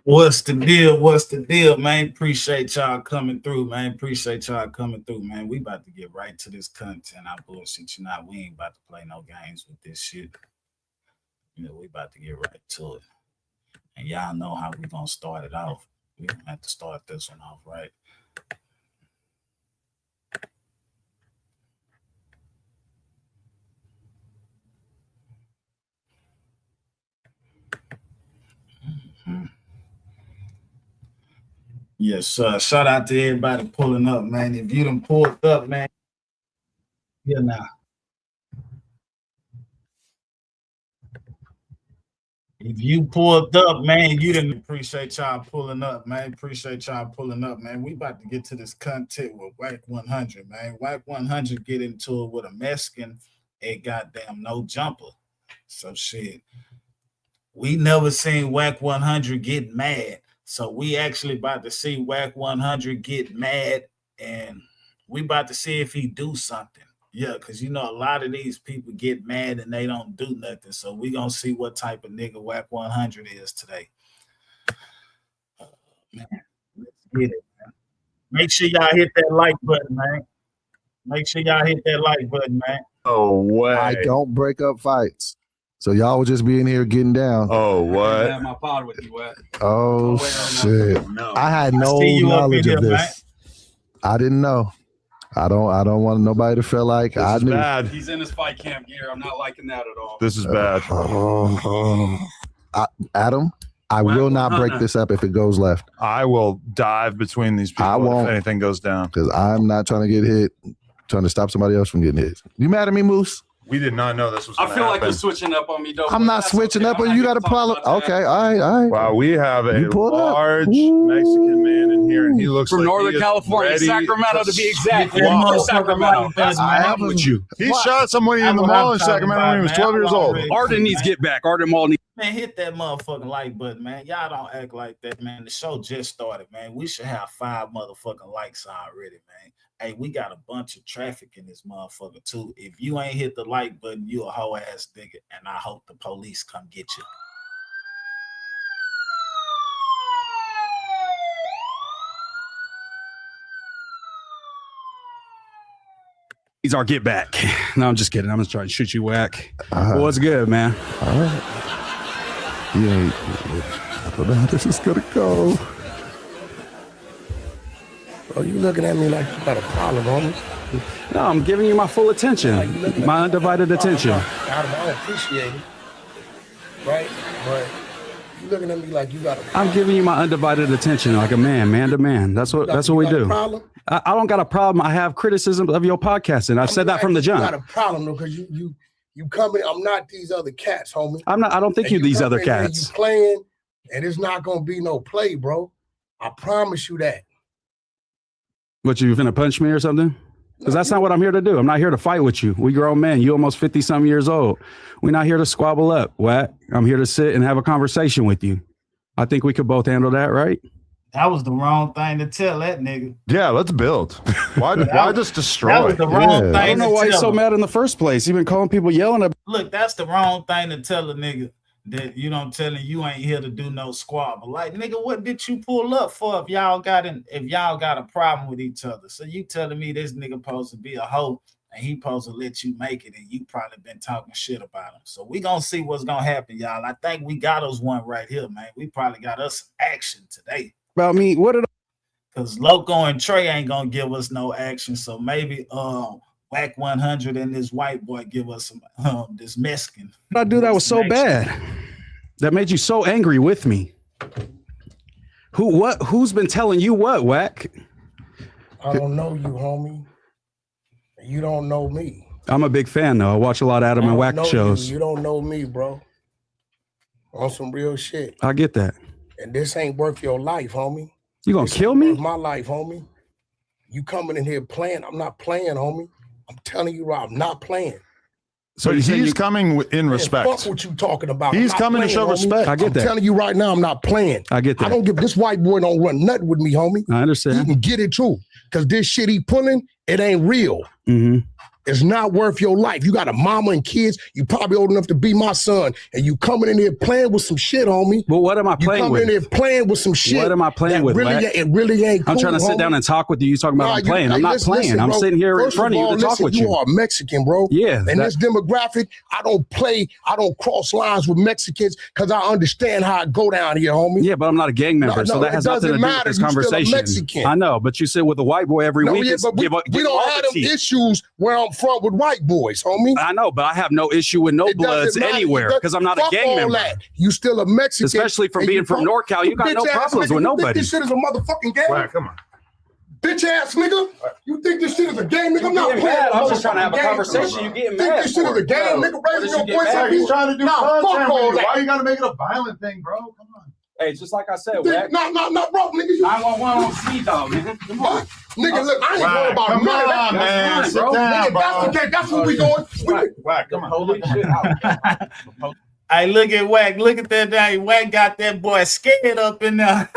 What's the deal? What's the deal, man? Appreciate y'all coming through, man. We about to get right to this content. I bullshit you not. We ain't about to play no games with this shit. You know, we about to get right to it. And y'all know how we gonna start it off. We gonna have to start this one off, right? Yes, sir. Shout out to everybody pulling up, man. If you done pulled up, man, here now. If you pulled up, man, you didn't appreciate y'all pulling up, man. We about to get to this content with Whack 100, man. Whack 100 get into it with a Mexican and goddamn no jumper. So shit. We never seen Whack 100 get mad. So we actually about to see Whack 100 get mad, and we about to see if he do something. Yeah, because you know a lot of these people get mad and they don't do nothing. So we gonna see what type of nigga Whack 100 is today. Man, let's get it, man. Make sure y'all hit that like button, man. Oh, way. I don't break up fights. So y'all will just be in here getting down. Oh, what? I have my pod with you, what? Oh, shit. No. I had no knowledge of this. Man. I didn't know. I don't want nobody to feel like this I is knew. Bad. He's in his fight camp gear. I'm not liking that at all. This is bad. Adam, I will not break this up if it goes left. I will dive between these people I won't, if anything goes down. Because I'm not trying to get hit, trying to stop somebody else from getting hit. You mad at me, Moose? We did not know this was I going to feel happen. like you're switching up on me, though. I'm not switching up on you. Got a problem. Okay, all right. Wow, we have a large Mexican man in here, and he looks from like Northern California, Sacramento to be exact. From Sacramento. That's I am with you. He shot somebody in the mall in Sacramento when he was 12 years old. Arden needs to get back. Arden Mall needs. Man, hit that motherfucking like button, man. Y'all don't act like that, man. The show just started, man. We should have 5 motherfucking likes already, man. Hey, we got a bunch of traffic in this motherfucker, too. If you ain't hit the like button, you a hoe-ass nigga, and I hope the police come get you. He's our get back. No, I'm just kidding. I'm just trying to shoot you, Whack. Well, what's good, man? All right. Yeah, I don't know how this is gonna go. Oh, you looking at me like you got a problem, homie? No, I'm giving you my full attention, my undivided attention. I appreciate it, right? But you looking at me like you got a problem. I'm giving you my undivided attention, like a man to man. That's what we do. Problem? I don't got a problem. I have criticism of your podcasting. I've said that from the jump. You got a problem though, because you coming. I'm not these other cats, homie. I'm not. I don't think you these other cats. You playing, and it's not gonna be no play, bro. I promise you that. What, you finna punch me or something? Because that's not what I'm here to do. I'm not here to fight with you. We grown men. You almost 50-some years old. We're not here to squabble up, Whack. I'm here to sit and have a conversation with you. I think we could both handle that, right? That was the wrong thing to tell that nigga. Yeah, let's build. Why just destroy? That was the wrong thing. I don't know why he's so mad in the first place. He's been calling people yelling at. Look, that's the wrong thing to tell a nigga. That you don't telling you ain't here to do no squabble. Like, nigga, what did you pull up for if y'all got a problem with each other? So you telling me this nigga supposed to be a hoe and he supposed to let you make it, and you probably been talking shit about him. So we gonna see what's gonna happen, y'all. I think we got us one right here, man. We probably got us some action today. About me, what did? Because Loco and Trey ain't gonna give us no action. So maybe Whack 100 and this white boy give us some this Mexican. What I do that was so bad? That made you so angry with me. Who's been telling you what, Whack? I don't know you, homie. You don't know me. I'm a big fan though. I watch a lot of Adam and Whack shows. You don't know me, bro. On some real shit. I get that. And this ain't worth your life, homie. You gonna kill me? My life, homie. You coming in here playing? I'm not playing, homie. I'm telling you, right, I'm not playing. So he's coming in respect. Fuck what you talking about. He's coming to show respect. I get that. I'm telling you right now, I'm not playing. I get that. I don't give this white boy don't run nothing with me, homie. I understand. You can get it too, because this shit he pulling, it ain't real. Mm-hmm. is not worth your life. You got a mama and kids. You probably old enough to be my son, and you coming in here playing with some shit, homie. Well, what am I playing with? You coming in here playing with some shit. What am I playing with? Really, it really ain't cool, I'm trying to sit down and talk with you. You talking about I'm playing. I'm not playing. I'm sitting here in front of you to talk with you. You are Mexican, bro. Yeah. And this demographic, I don't cross lines with Mexicans because I understand how it go down here, homie. Yeah, but I'm not a gang member, so that has nothing to do with this conversation. I know, but you sit with a white boy every week. Yeah, but we don't have them issues where I'm from with white boys, homie. I know, but I have no issue with no bloods anywhere because I'm not a gang member. You still a Mexican. Especially from being from NorCal, you got no problems with nobody. This shit is a motherfucking game. Right, come on. Bitch ass nigga. You think this shit is a game, nigga? I'm not playing. I'm just trying to have a conversation. You getting mad? This shit is a game, nigga. Raising your voice at me. He's trying to do fuck all that. Why you gotta make it a violent thing, bro? Come on. Hey, just like I said, no, bro, nigga. 911 on speed dog, man. Come on. Nigga, look, I ain't worried about none of that, man. Sit down, nigga, bro. that's what we doing. Whack, come on. Holy shit. Hey, look at Wack. Look at that guy. Wack got that boy scared up in there.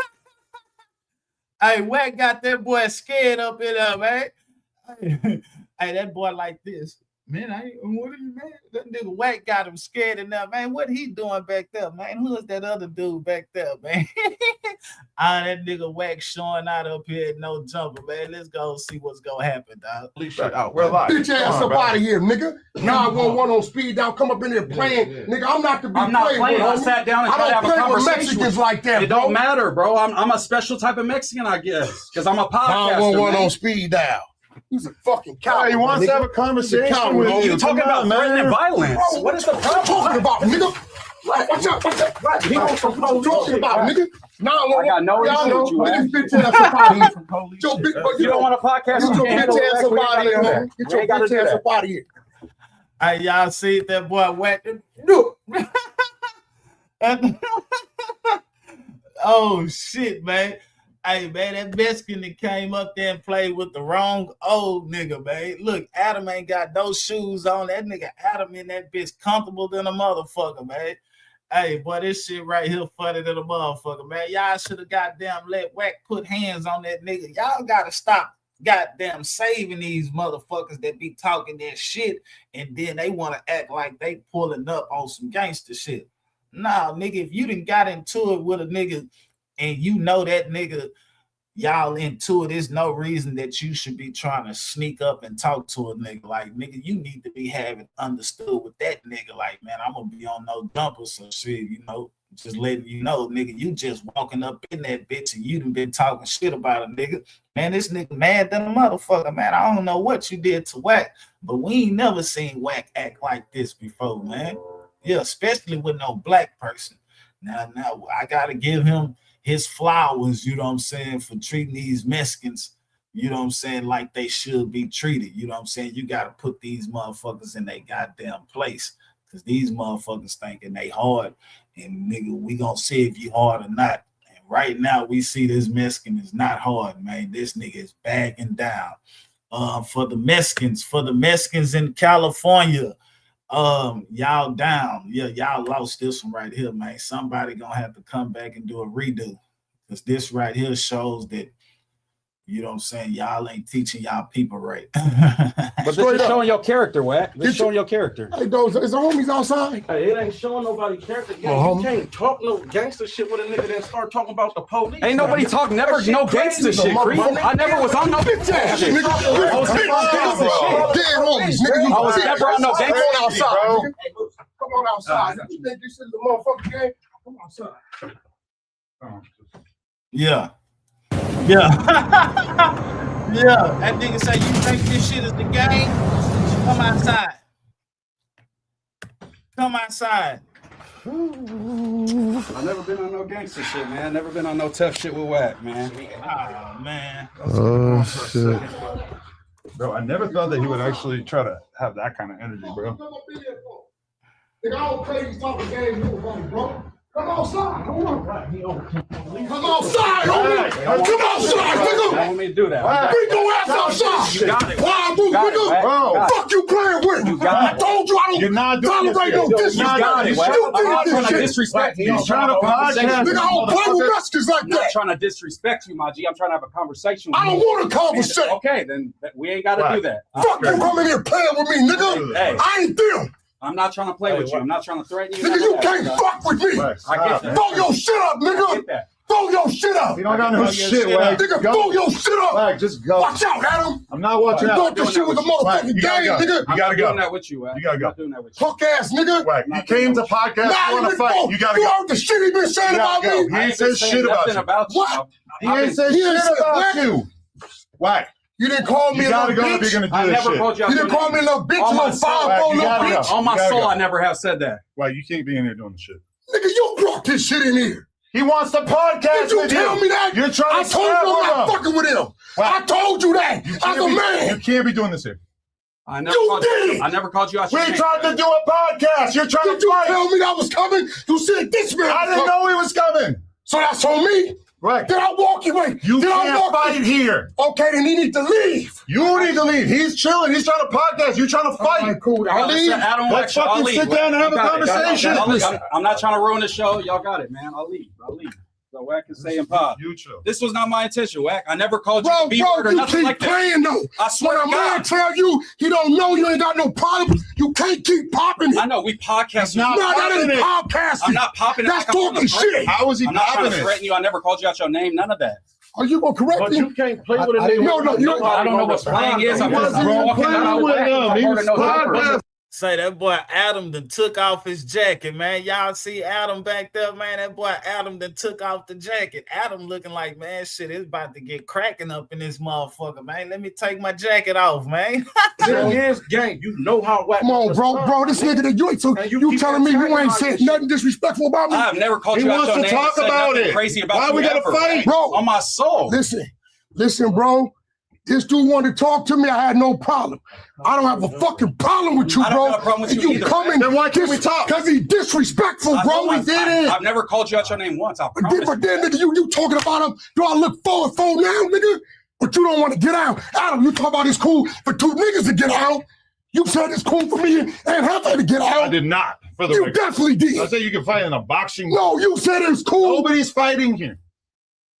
Hey, Wack got that boy scared up in there, man. Hey, that boy like this. Man, what are you, man? That nigga Wack got him scared in there, man. What he doing back there, man? Who is that other dude back there, man? That nigga Wack showing out up here, no jumper, man. Let's go see what's gonna happen, dog. We're live. Bitch ass up out of here, nigga. 911 on speed down. Come up in here playing, nigga. I'm not to be playing with. I sat down and tried to have a conversation with Mexicans like that. It don't matter, bro. I'm a special type of Mexican, I guess, because I'm a podcaster. 911 on speed dial. He's a fucking coward. He wants to have a conversation with you. You're talking about threatening violence. Bro, what is the problem? Talking about, nigga? Watch out. He don't talking about, nigga. I got no issue with you, man. Get your bitch ass up out of here. You don't want a podcast? Get your bitch ass up out of here, man. Get your bitch ass up out of here. Hey, y'all see that boy Wack? No. Oh, shit, man. Hey, man, that Mexican that came up there and played with the wrong old nigga, man. Look, Adam ain't got no shoes on. That nigga Adam in that bitch comfortable than a motherfucker, man. Hey, boy, this shit right here funny than a motherfucker, man. Y'all should have goddamn let Wack put hands on that nigga. Y'all got to stop goddamn saving these motherfuckers that be talking that shit and then they want to act like they pulling up on some gangster shit. Nah, nigga, if you done got into it with a nigga and you know that nigga, y'all into it, there's no reason that you should be trying to sneak up and talk to a nigga. Like, nigga, you need to be having understood with that nigga. Like, man, I'm gonna be on no dumpers or shit, you know, just letting you know, nigga, you just walking up in that bitch and you done been talking shit about a nigga. Man, this nigga mad than a motherfucker, man. I don't know what you did to Wack, but we ain't never seen Wack act like this before, man. Yeah, especially with no black person. Now, I gotta give him his flowers, you know what I'm saying, for treating these Mexicans, you know what I'm saying, like they should be treated. You know what I'm saying? You got to put these motherfuckers in their goddamn place because these motherfuckers thinking they hard. And nigga, we gonna see if you hard or not. And right now, we see this Mexican is not hard, man. This nigga is bagging down. For the Mexicans in California, y'all down. Yeah, y'all lost this one right here, man. Somebody gonna have to come back and do a redo because this right here shows that, you know what I'm saying, y'all ain't teaching y'all people right. But this is showing your character, Wack. This is showing your character. Hey, those is the homies outside. Hey, it ain't showing nobody character. You can't talk no gangster shit with a nigga that start talking about the police. Ain't nobody talk no gangster shit, Creep. I never was on no bitch ass shit. Dead homies, nigga. I was never on no gangster shit, bro. Come on outside. You think this is a motherfucking game? Come outside. Yeah. Yeah. Yeah. That nigga say, you think this shit is the game? Come outside. Come outside. I've never been on no gangster shit, man. Never been on no tough shit with Wack, man. Oh, man. Oh, shit. Bro, I never thought that he would actually try to have that kind of energy, bro. Nigga, I don't play these talking games with nobody, bro. Come outside. Come outside, homie. Come outside, nigga. You want me to do that? Bring your ass outside. You got it. Why, nigga? Bro. Fuck you playing with. I told you I don't tolerate no disrespect. I'm not trying to disrespect you. He's trying to podcast. Nigga, I don't play with messages like I'm not that. trying to disrespect you, my G. I'm trying to have a conversation with I don't you. want a conversation. Okay, then we ain't got to do that. Fuck you coming here playing with me, nigga. Hey. I ain't them. I'm not trying to play with you. I'm not trying to threaten you. Nigga, you can't fuck with me. I get that. Throw your shit up, I nigga. get that. Throw your shit up. You don't got no shit, Wag. Nigga, throw your shit up. Wag, just go. Watch out, Adam. I'm not watching You out. thought this shit was a motherfucking You gotta game, go. nigga. You I'm gotta not go. doing that with you, You gotta go. I'm not doing that with you. Punk ass nigga. Wag, you came to podcast on a fight. You gotta You go. heard the shit he been saying You about gotta go. me? He I ain't ain't said been saying shit nothing about you. you. What? He ain't said shit about you. Wag, You didn't call me you a gotta little go if you're bitch. gonna do I this never shit. called you out You your didn't call me a name. little bitch, On my little soul, 5'4" you little gotta go. bitch. On my You gotta soul, go. I never have said that. Wag, you can't be in here doing this shit. Nigga, you brought this shit in here. He wants to podcast Did you with tell me that? You're trying I to told you scrap I'm not with him. fucking with him. Wow. I told you that You as can't a be- man. You can't be doing this here. I never You called did. I never called you out We your name. tried to do a podcast. You're trying Did to you fight. tell me that was coming? You said this man. I didn't know he was coming. So that's on me. Right. Did I walk away? You Did I can't walk fight here. Okay, then he needs to leave. You need to leave. He's chilling. He's trying to podcast. You're trying to fight. All right, cool. I'll leave. I don't Let's actually, I'll fucking leave. sit down and have You a got it. conversation. I'll leave. I'm not trying to ruin the show. Y'all got it, man. I'll leave. So Wack can stay in pod. You chill. This was not my intention, Wack. I never called you Bro, the B-word or you nothing keep like that. playing though. I swear When a to man God. tell you he don't know you ain't got no problem, you can't keep popping it. I know we podcast. It's not No, that popping ain't it. podcasting. I'm not popping it. That's like I'm talking trying to threaten shit. you. How is he I'm not trying popping to it? threaten you. I never called you out your name. None of that. Are you gonna correct But me? you can't play with a nigga. No, you I don't know what slang is. I'm just Wasn't even walking playing out with Wack. him. I'm He hard was to know the podcast. Say that boy Adam done took off his jacket, man. Y'all see Adam back there, man. That boy Adam done took off the jacket. Adam looking like, man, shit, it's about to get cracking up in this motherfucker, man. Let me take my jacket off, man. Thing is, gang, you know how Wack. Come on, bro, this nigga that you so And you keep telling me you attacking ain't my said shit. nothing disrespectful about me? I have never called He you out wants your to name. talk said about nothing it. Crazy about Why you we gotta ever. fight? Bro, On my soul. Listen, bro. This dude wanted to talk to me. I had no problem. I don't have a fucking problem with you, I don't bro. have a problem with And you you either, coming? Then why can't we talk? Because he disrespectful, bro. I've never called you out your name once. I promise. But then, nigga, you talking about him? Do I look forward now, nigga? But you don't want to get out. Adam, you talk about it's cool for two niggas to get out. You said it's cool for me and Hefe to get out. I did not. For the You record. definitely did. I said you can fight in a boxing. No, you said it was cool. Nobody's fighting here.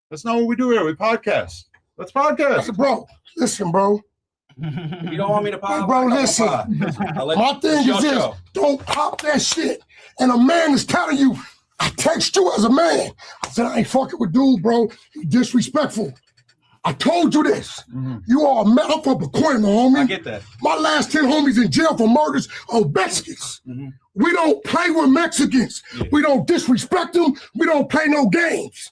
That's not what we do here. We podcast. Let's podcast. Bro, listen, bro. If you don't want me to pop, Bro, listen. My thing is this. Don't pop that shit. And a man is telling you, I text you as a man. I said, I ain't fucking with dude, bro. He disrespectful. I told you this. You are a metal for a coin, my homie. I get that. My last 10 homies in jail for murders of Mexicans. We don't play with Mexicans. Yeah. We don't disrespect them. We don't play no games.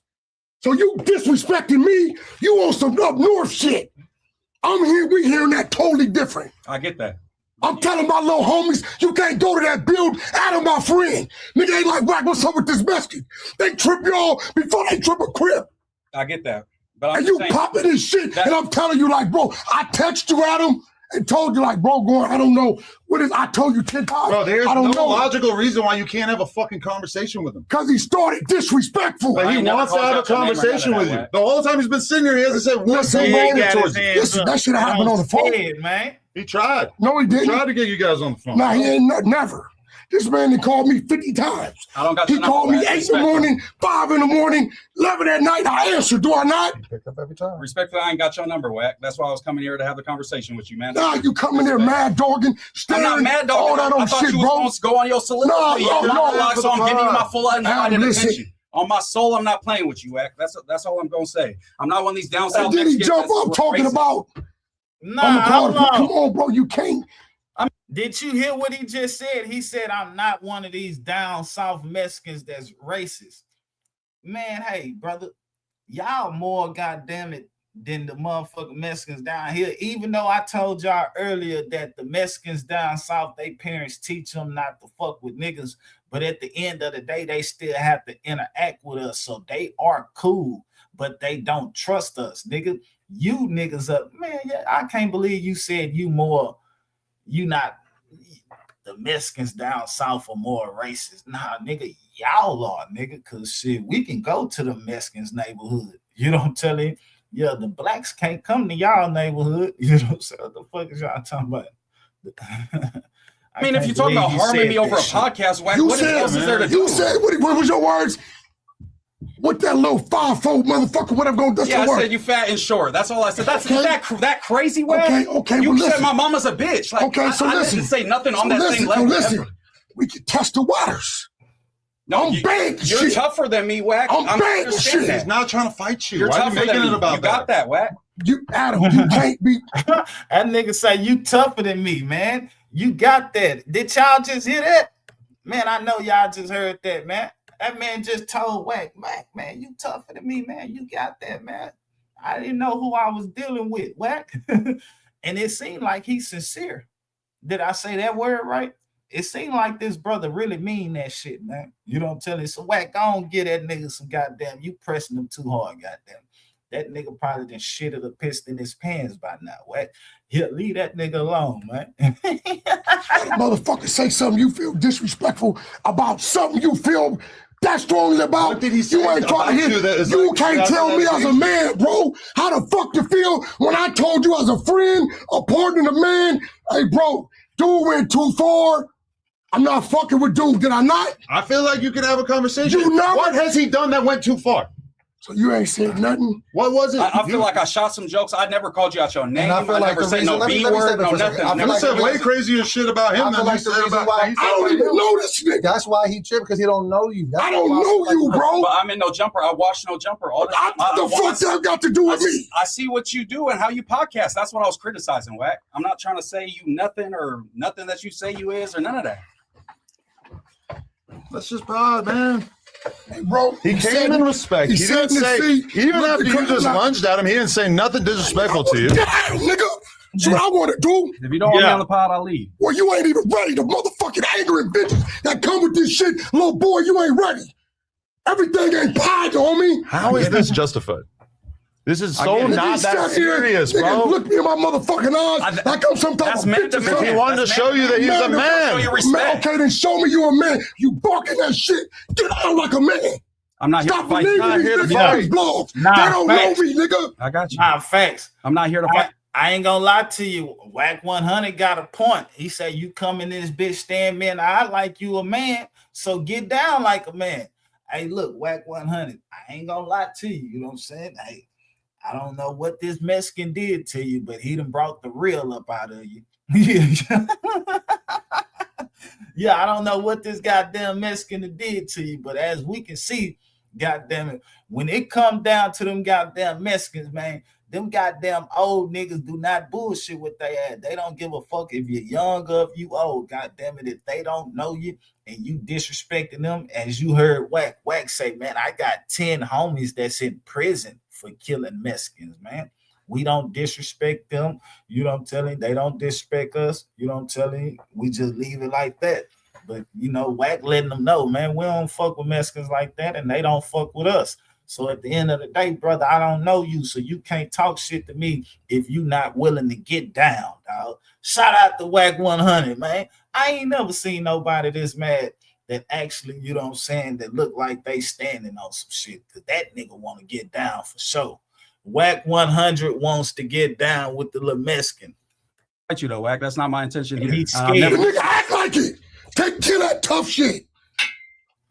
So you disrespecting me, you on some up north shit. I'm here, we hearing that totally different. I get that. I'm telling my little homies, you can't go to that build. Adam, my friend. Nigga ain't like, Wack, what's up with this Mexican? They trip y'all before they trip a crib. I get that. But I'm And just you saying, popping this shit. And I'm telling you, like, bro, I text you, Adam, and told you, like, bro, going, I don't know. What is, I told you 10 times. Bro, there's I don't no know. logical reason why you can't have a fucking conversation with him. Because he started disrespectful. But I he ain't never wants to called have a out your name or conversation none of with that, you. The whole time he's been sitting here, he hasn't said one Listen, thing bro, negative towards you. Listen, that should have happened on the phone. Man. He tried. No, he He didn't. tried to get you guys on the phone. Nah, he ain't never. This man done called me 50 times. I don't got He your number, called me Wack. 8 in the morning, 5 in the morning, 11 at night. I answer, do I not? Pick up every time. Respectfully, I ain't got your number, Wack. That's why I was coming here to have the conversation with you, man. Nah, you coming there mad dogging, I'm staring, not mad dog. all that I old thought shit, you was bro. supposed to go on your soliloquy. No, So I'm giving you my full undivided listen. attention. On my soul, I'm not playing with you, Wack. That's all I'm gonna say. I'm not one of these down south. And then he Mexicans jump that's up talking racist. about, Nah, come hold on. on, bro, you can't. Did you hear what he just said? He said, I'm not one of these down south Mexicans that's racist. Man, hey, brother, y'all more goddamn it than the motherfucking Mexicans down here. Even though I told y'all earlier that the Mexicans down south, they parents teach them not to fuck with niggas, but at the end of the day, they still have to interact with us. So they are cool, but they don't trust us, nigga. You niggas up, man. Yeah, I can't believe you said you more. You not the Mexicans down south are more racist. Nah, nigga, y'all are, nigga, because shit, we can go to the Mexicans' neighborhood. You don't tell him, yeah, the blacks can't come to y'all neighborhood. You know what I'm saying? What the fuck is y'all talking about? I mean, if you're talking about harming me over a podcast, what else is there to do? You said, what was your words? What that little 5'4" motherfucker, whatever gonna do? Yeah, I said you fat and short. That's all I said. That's that crazy way. Okay, you said my mama's a bitch. Like, okay, so I didn't say nothing on that same level. Listen, we can test the waters. No, you're tougher than me, Wack. I'm bad shit. He's not trying to fight you. You're tougher than me. You got that, Wack. You, Adam, you can't be. That nigga say you tougher than me, man. You got that. Did y'all just hear that? Man, I know y'all just heard that, man. That man just told Wack, man, you tougher than me, man. You got that, man. I didn't know who I was dealing with, Wack. And it seemed like he's sincere. Did I say that word right? It seemed like this brother really mean that shit, man. You don't tell him. So Wack, I don't get that nigga some goddamn, you pressing him too hard, goddamn. That nigga probably done shitted or pissed in his pants by now, Wack. He'll leave that nigga alone, man. Motherfucker say something you feel disrespectful about, something you feel that strongly about. What did he say? You ain't trying to hear. You can't tell me as a man, bro, how the fuck you feel when I told you as a friend, a partner, a man, hey, bro, dude went too far. I'm not fucking with dude. Did I not? I feel like you can have a conversation. You know what has he done that went too far? So you ain't said nothing? What was it? I feel like I shot some jokes. I never called you out your name. I never said no B word, no nothing. I said way crazier shit about him than you said about I don't even know this nigga. That's why he tripped, because he don't know you. I don't know you, bro. But I'm in no jumper. I watch no jumper all the time. What the fuck that got to do with me? I see what you do and how you podcast. That's what I was criticizing, Wack. I'm not trying to say you nothing or nothing that you say you is or none of that. That's just broad, man. Hey, bro, he came in respect. He didn't say, even after you just lunged at him, he didn't say nothing disrespectful to you. Get out, nigga. So what I want to do. If you don't want me on the pod, I'll leave. Well, you ain't even ready. The motherfucking anger and bitches that come with this shit, little boy, you ain't ready. Everything ain't pie, homie. How is this justified? This is so not that serious, bro. Look me in my motherfucking eyes. Like I'm some type of bitch. If he wanted to show you that he's a man. Okay, then show me you a man. You barking that shit. Get out like a man. I'm not here to fight. Stop believing these blogs. They don't know me, nigga. I got you. Nah, facts. I'm not here to fight. I ain't gonna lie to you. Wack 100 got a point. He said, you come in this bitch stand me in the eye like you a man, so get down like a man. Hey, look, Wack 100, I ain't gonna lie to you. You know what I'm saying? Hey, I don't know what this Mexican did to you, but he done brought the real up out of you. Yeah, I don't know what this goddamn Mexican did to you, but as we can see, goddamn it, when it comes down to them goddamn Mexicans, man, them goddamn old niggas do not bullshit with they ass. They don't give a fuck if you're young or if you old. Goddamn it, if they don't know you and you disrespecting them, as you heard Wack say, man, I got 10 homies that's in prison for killing Mexicans, man. We don't disrespect them. You don't tell him. They don't disrespect us. You don't tell him. We just leave it like that. But, you know, Wack letting them know, man, we don't fuck with Mexicans like that, and they don't fuck with us. So at the end of the day, brother, I don't know you, so you can't talk shit to me if you not willing to get down, dog. Shout out to Wack 100, man. I ain't never seen nobody this mad that actually, you know what I'm saying, that look like they standing on some shit. Because that nigga want to get down for sure. Wack 100 wants to get down with the little Mexican. You know, Wack, that's not my intention. He's scared. Nigga, act like it. Take care of that tough shit.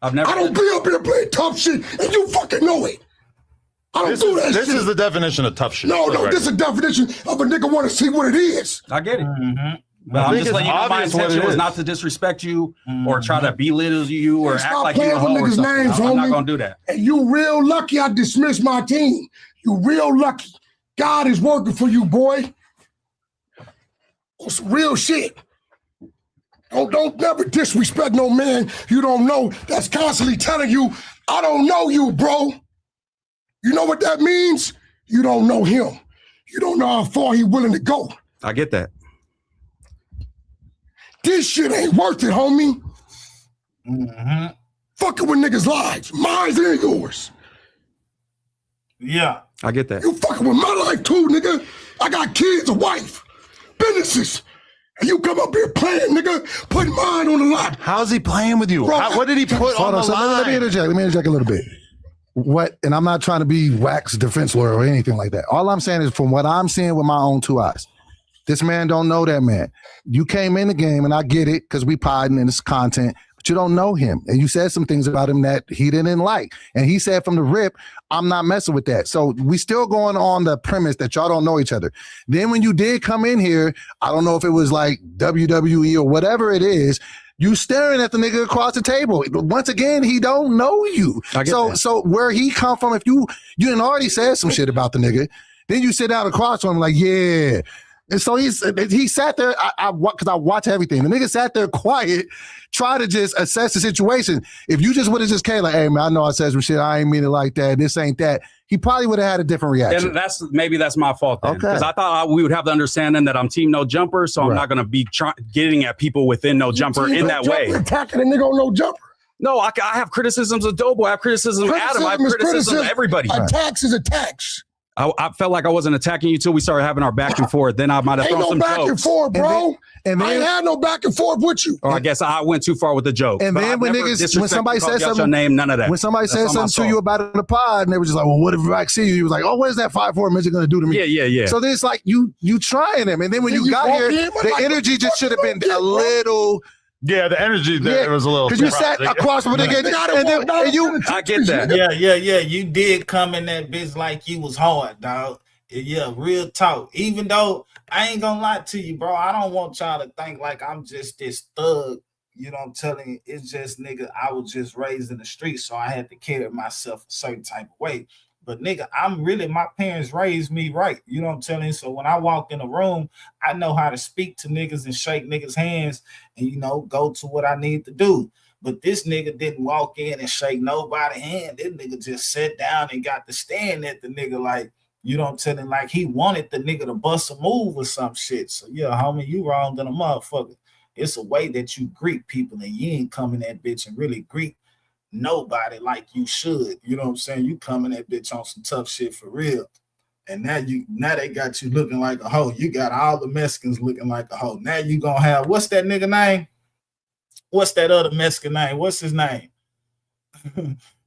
I don't be up here playing tough shit, and you fucking know it. I don't do that shit. This is the definition of tough shit. No, this is a definition of a nigga want to see what it is. I get it. But I'm just letting you know my intention was not to disrespect you or try to belittle you or act like you a hoe or something. I'm not going to do that. And you real lucky I dismissed my team. You real lucky. God is working for you, boy. On some real shit. Don't never disrespect no man you don't know that's constantly telling you, I don't know you, bro. You know what that means? You don't know him. You don't know how far he's willing to go. I get that. This shit ain't worth it, homie. Fucking with niggas' lives. Mine and yours. Yeah. I get that. You fucking with my life too, nigga. I got kids, a wife, businesses. And you come up here playing, nigga, putting mine on the line. How's he playing with you? Bro, what did he put on the line? Let me interject a little bit. What, and I'm not trying to be wax defense lawyer or anything like that. All I'm saying is from what I'm seeing with my own 2 eyes, this man don't know that man. You came in the game, and I get it because we podding and it's content, but you don't know him. And you said some things about him that he didn't like. And he said from the rip, I'm not messing with that. So we still going on the premise that y'all don't know each other. Then when you did come in here, I don't know if it was like WWE or whatever it is, you staring at the nigga across the table. Once again, he don't know you. So where he come from, if you done already said some shit about the nigga, then you sit down across from him like, yeah. And so he sat there, because I watch everything. The nigga sat there quiet, try to just assess the situation. If you just would have just came like, hey, man, I know I said some shit. I ain't mean it like that. This ain't that. He probably would have had a different reaction. And maybe that's my fault then. Because I thought we would have the understanding that I'm team no jumper, so I'm not going to be getting at people within no jumper in that way. Attacking a nigga on no jumper. No, I have criticisms of Doughboy. I have criticism of Adam. I have criticism of everybody. Attacks is attacks. I felt like I wasn't attacking you till we started having our back and forth. Then I might have thrown some jokes. Ain't no back and forth, bro. And I ain't had no back and forth with you. Or I guess I went too far with the joke. And then when somebody says something, your name, none of that. When somebody says something to you about it in the pod, and they were just like, well, what if I see you? He was like, oh, what is that 5'4" midget going to do to me? Yeah. So then it's like you trying him. And then when you got here, the energy just should have been a little... Yeah, the energy there was a little... Because you sat across from the nigga, and you... I get that. Yeah. You did come in that bitch like you was hard, dog. Yeah, real talk. Even though I ain't gonna lie to you, bro, I don't want y'all to think like I'm just this thug. You know what I'm telling you? It's just, nigga, I was just raised in the streets, so I had to carry myself a certain type of way. But, nigga, my parents raised me right. You know what I'm telling you? So when I walk in a room, I know how to speak to niggas and shake niggas' hands and, you know, go to what I need to do. But this nigga didn't walk in and shake nobody's hand. This nigga just sat down and got to stand at the nigga like, you know what I'm telling? Like he wanted the nigga to bust a move or some shit. So yeah, homie, you wrong than a motherfucker. It's a way that you greet people, and you ain't coming that bitch and really greet nobody like you should. You know what I'm saying? You coming that bitch on some tough shit for real. And now they got you looking like a hoe. You got all the Mexicans looking like a hoe. Now you gonna have, what's that nigga name? What's that other Mexican name? What's his name?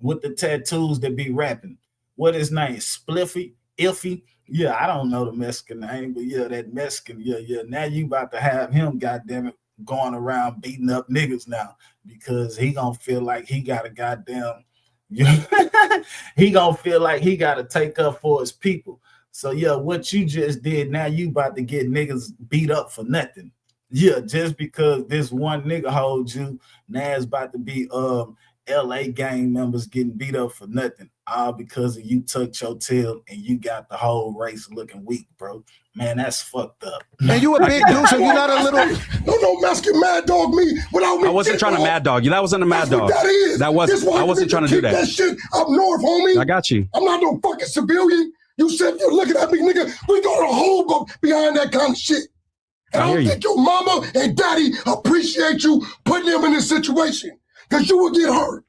With the tattoos that be rapping. What his name? Spliffy? Iffy, yeah, I don't know the Mexican name, but yeah, that Mexican, yeah. Now you about to have him, goddamn it, going around beating up niggas now because he gonna feel like he got a goddamn, he gonna feel like he got to take up for his people. So yeah, what you just did, now you about to get niggas beat up for nothing. Yeah, just because this one nigga holds you, now it's about to be LA gang members getting beat up for nothing, all because of you tucked your tail and you got the whole race looking weak, bro. Man, that's fucked up. Man, you a big dude, so you're not a little... No, Mexican mad dog me without me. I wasn't trying to mad dog you. That wasn't a mad dog. That wasn't. I wasn't trying to do that. That shit up north, homie. I got you. I'm not no fucking civilian. You said you're looking at me, nigga. We got a whole book behind that kind of shit. And I don't think your mama and daddy appreciate you putting them in this situation. Because you will get hurt.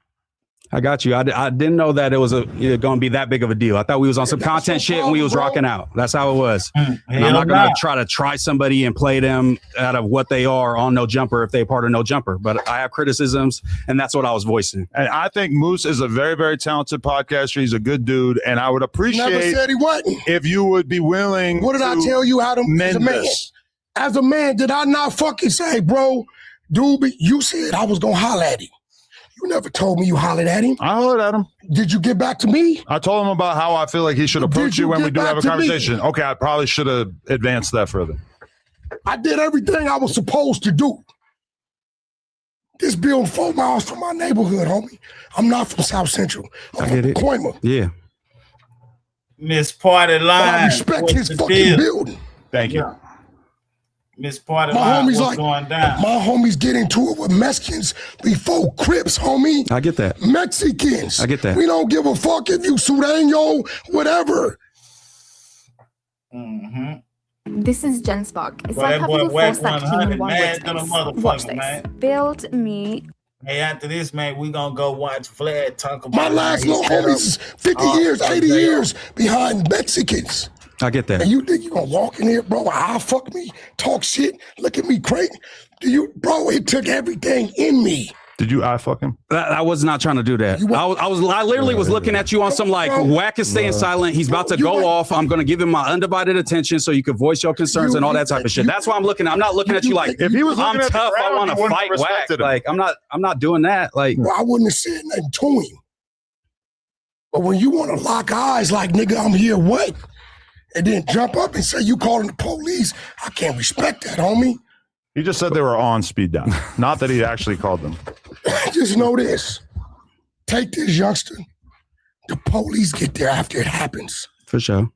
I got you. I didn't know that it was going to be that big of a deal. I thought we was on some content shit and we was rocking out. That's how it was. And I'm not going to try somebody and play them out of what they are on No Jumper if they're part of No Jumper. But I have criticisms, and that's what I was voicing. And I think Moose is a very, very talented podcaster. He's a good dude, and I would appreciate Never said he wasn't. If you would be willing. What did I tell you how to mend this? As a man, did I not fucking say, bro, dude, you said I was going to holler at him. You never told me you hollered at him. I hollered at him. Did you get back to me? I told him about how I feel like he should approach you when we do have a conversation. Okay, I probably should have advanced that further. I did everything I was supposed to do. This building 4 miles from my neighborhood, homie. I'm not from South Central. I'm from Coima. Yeah. Miss Party Line. I respect his fucking building. Thank you. Yeah. Miss Party Line, what's going down? My homies get into it with Mexicans before Crips, homie. I get that. Mexicans. I get that. We don't give a fuck if you Sureño, whatever. Mm-hmm. This is Jen Spock. It's like having a full stack team in one workspace. Watch this. Man. Build me. Hey, after this, man, we gonna go watch Vlad talk about my last little homies is 50 years, 80 years behind Mexicans. I get that. And you think you gonna walk in here, bro? I'll fuck me, talk shit, look at me crazy. Bro? It took everything in me. Did you fuck him? I was not trying to do that. I literally was looking at you on some like Wack is staying silent. He's about to go off. I'm going to give him my undivided attention so you can voice your concerns and all that type of shit. That's why I'm looking. I'm not looking at you like if he was I'm tough. I want to fight Wack. Like I'm not doing that. Like well, I wouldn't have said nothing to him. But when you want to lock eyes, like nigga, I'm here. What? And then jump up and say you calling the police. I can't respect that, homie. He just said they were on speed dial. Not that he actually called them. Just know this. Take this youngster. The police get there after it happens. For sure.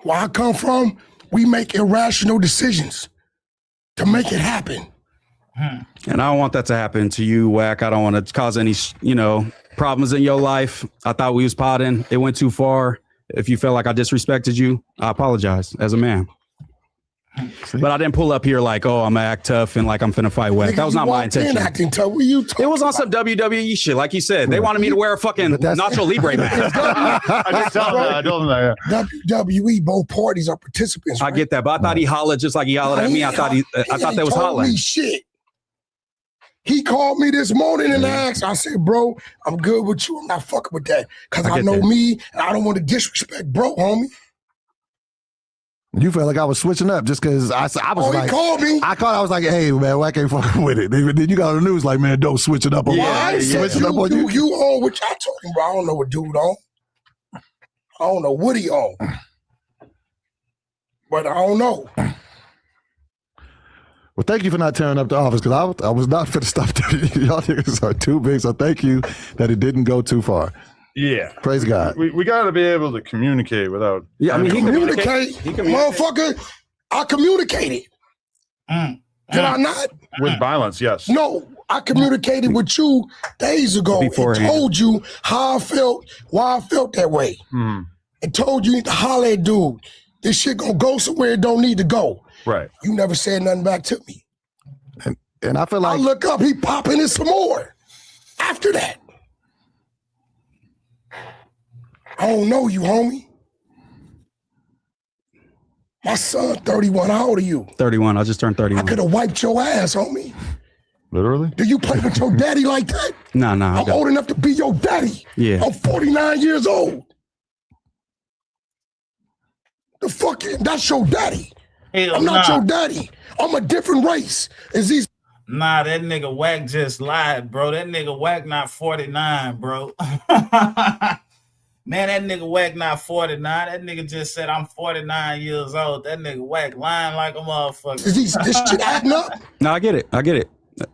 Where I come from, we make irrational decisions to make it happen. And I don't want that to happen to you, Wack. I don't want to cause any, problems in your life. I thought we was potting. It went too far. If you felt like I disrespected you, I apologize as a man. But I didn't pull up here like, oh, I'm gonna act tough and like I'm finna fight Wack. That was not my intention. Acting tough. What you it was on some WWE shit, like you said. They wanted me to wear a fucking Nacho Libre mask. I told him that. Yeah. WWE, both parties are participants. Right? I get that, but I thought he hollered just like he hollered at me. I thought that was hollering. Shit. He called me this morning and asked. I said, bro, I'm good with you. I'm not fucking with that because I know me and I don't want to disrespect bro, homie. You felt like I was switching up just because I was like, he called me. I was like, hey, man, Wack ain't fucking with it. Then you got on the news like, man, don't switch it up on switching up on you. You on what y'all talking about? I don't know what dude on. I don't know what he on. But I don't know. Well, thank you for not tearing up the office because I was not for the stuff that y'all niggas are too big. So thank you that it didn't go too far. Yeah. Praise God. We got to be able to communicate without. Yeah, I mean, he communicate. Motherfucker, I communicated. Did I not? With violence, yes. No, I communicated with you days ago and told you how I felt, why I felt that way. And told you to holler at dude. This shit gonna go somewhere it don't need to go. Right. You never said nothing back to me. And I feel like I look up, he popping in some more after that. I don't know you, homie. My son, 31. How old are you? 31. I just turned 31. I could have wiped your ass, homie. Literally? Do you play with your daddy like that? No. I'm old enough to be your daddy. Yeah. I'm 49 years old. The fuck? That's your daddy. I'm not your daddy. I'm a different race. Is these? Nah, that nigga Wack just lied, bro. That nigga Wack not 49, bro. Man, that nigga Wack not 49. That nigga just said I'm 49 years old. That nigga Wack lying like a motherfucker. Is this shit adding up? No, I get it.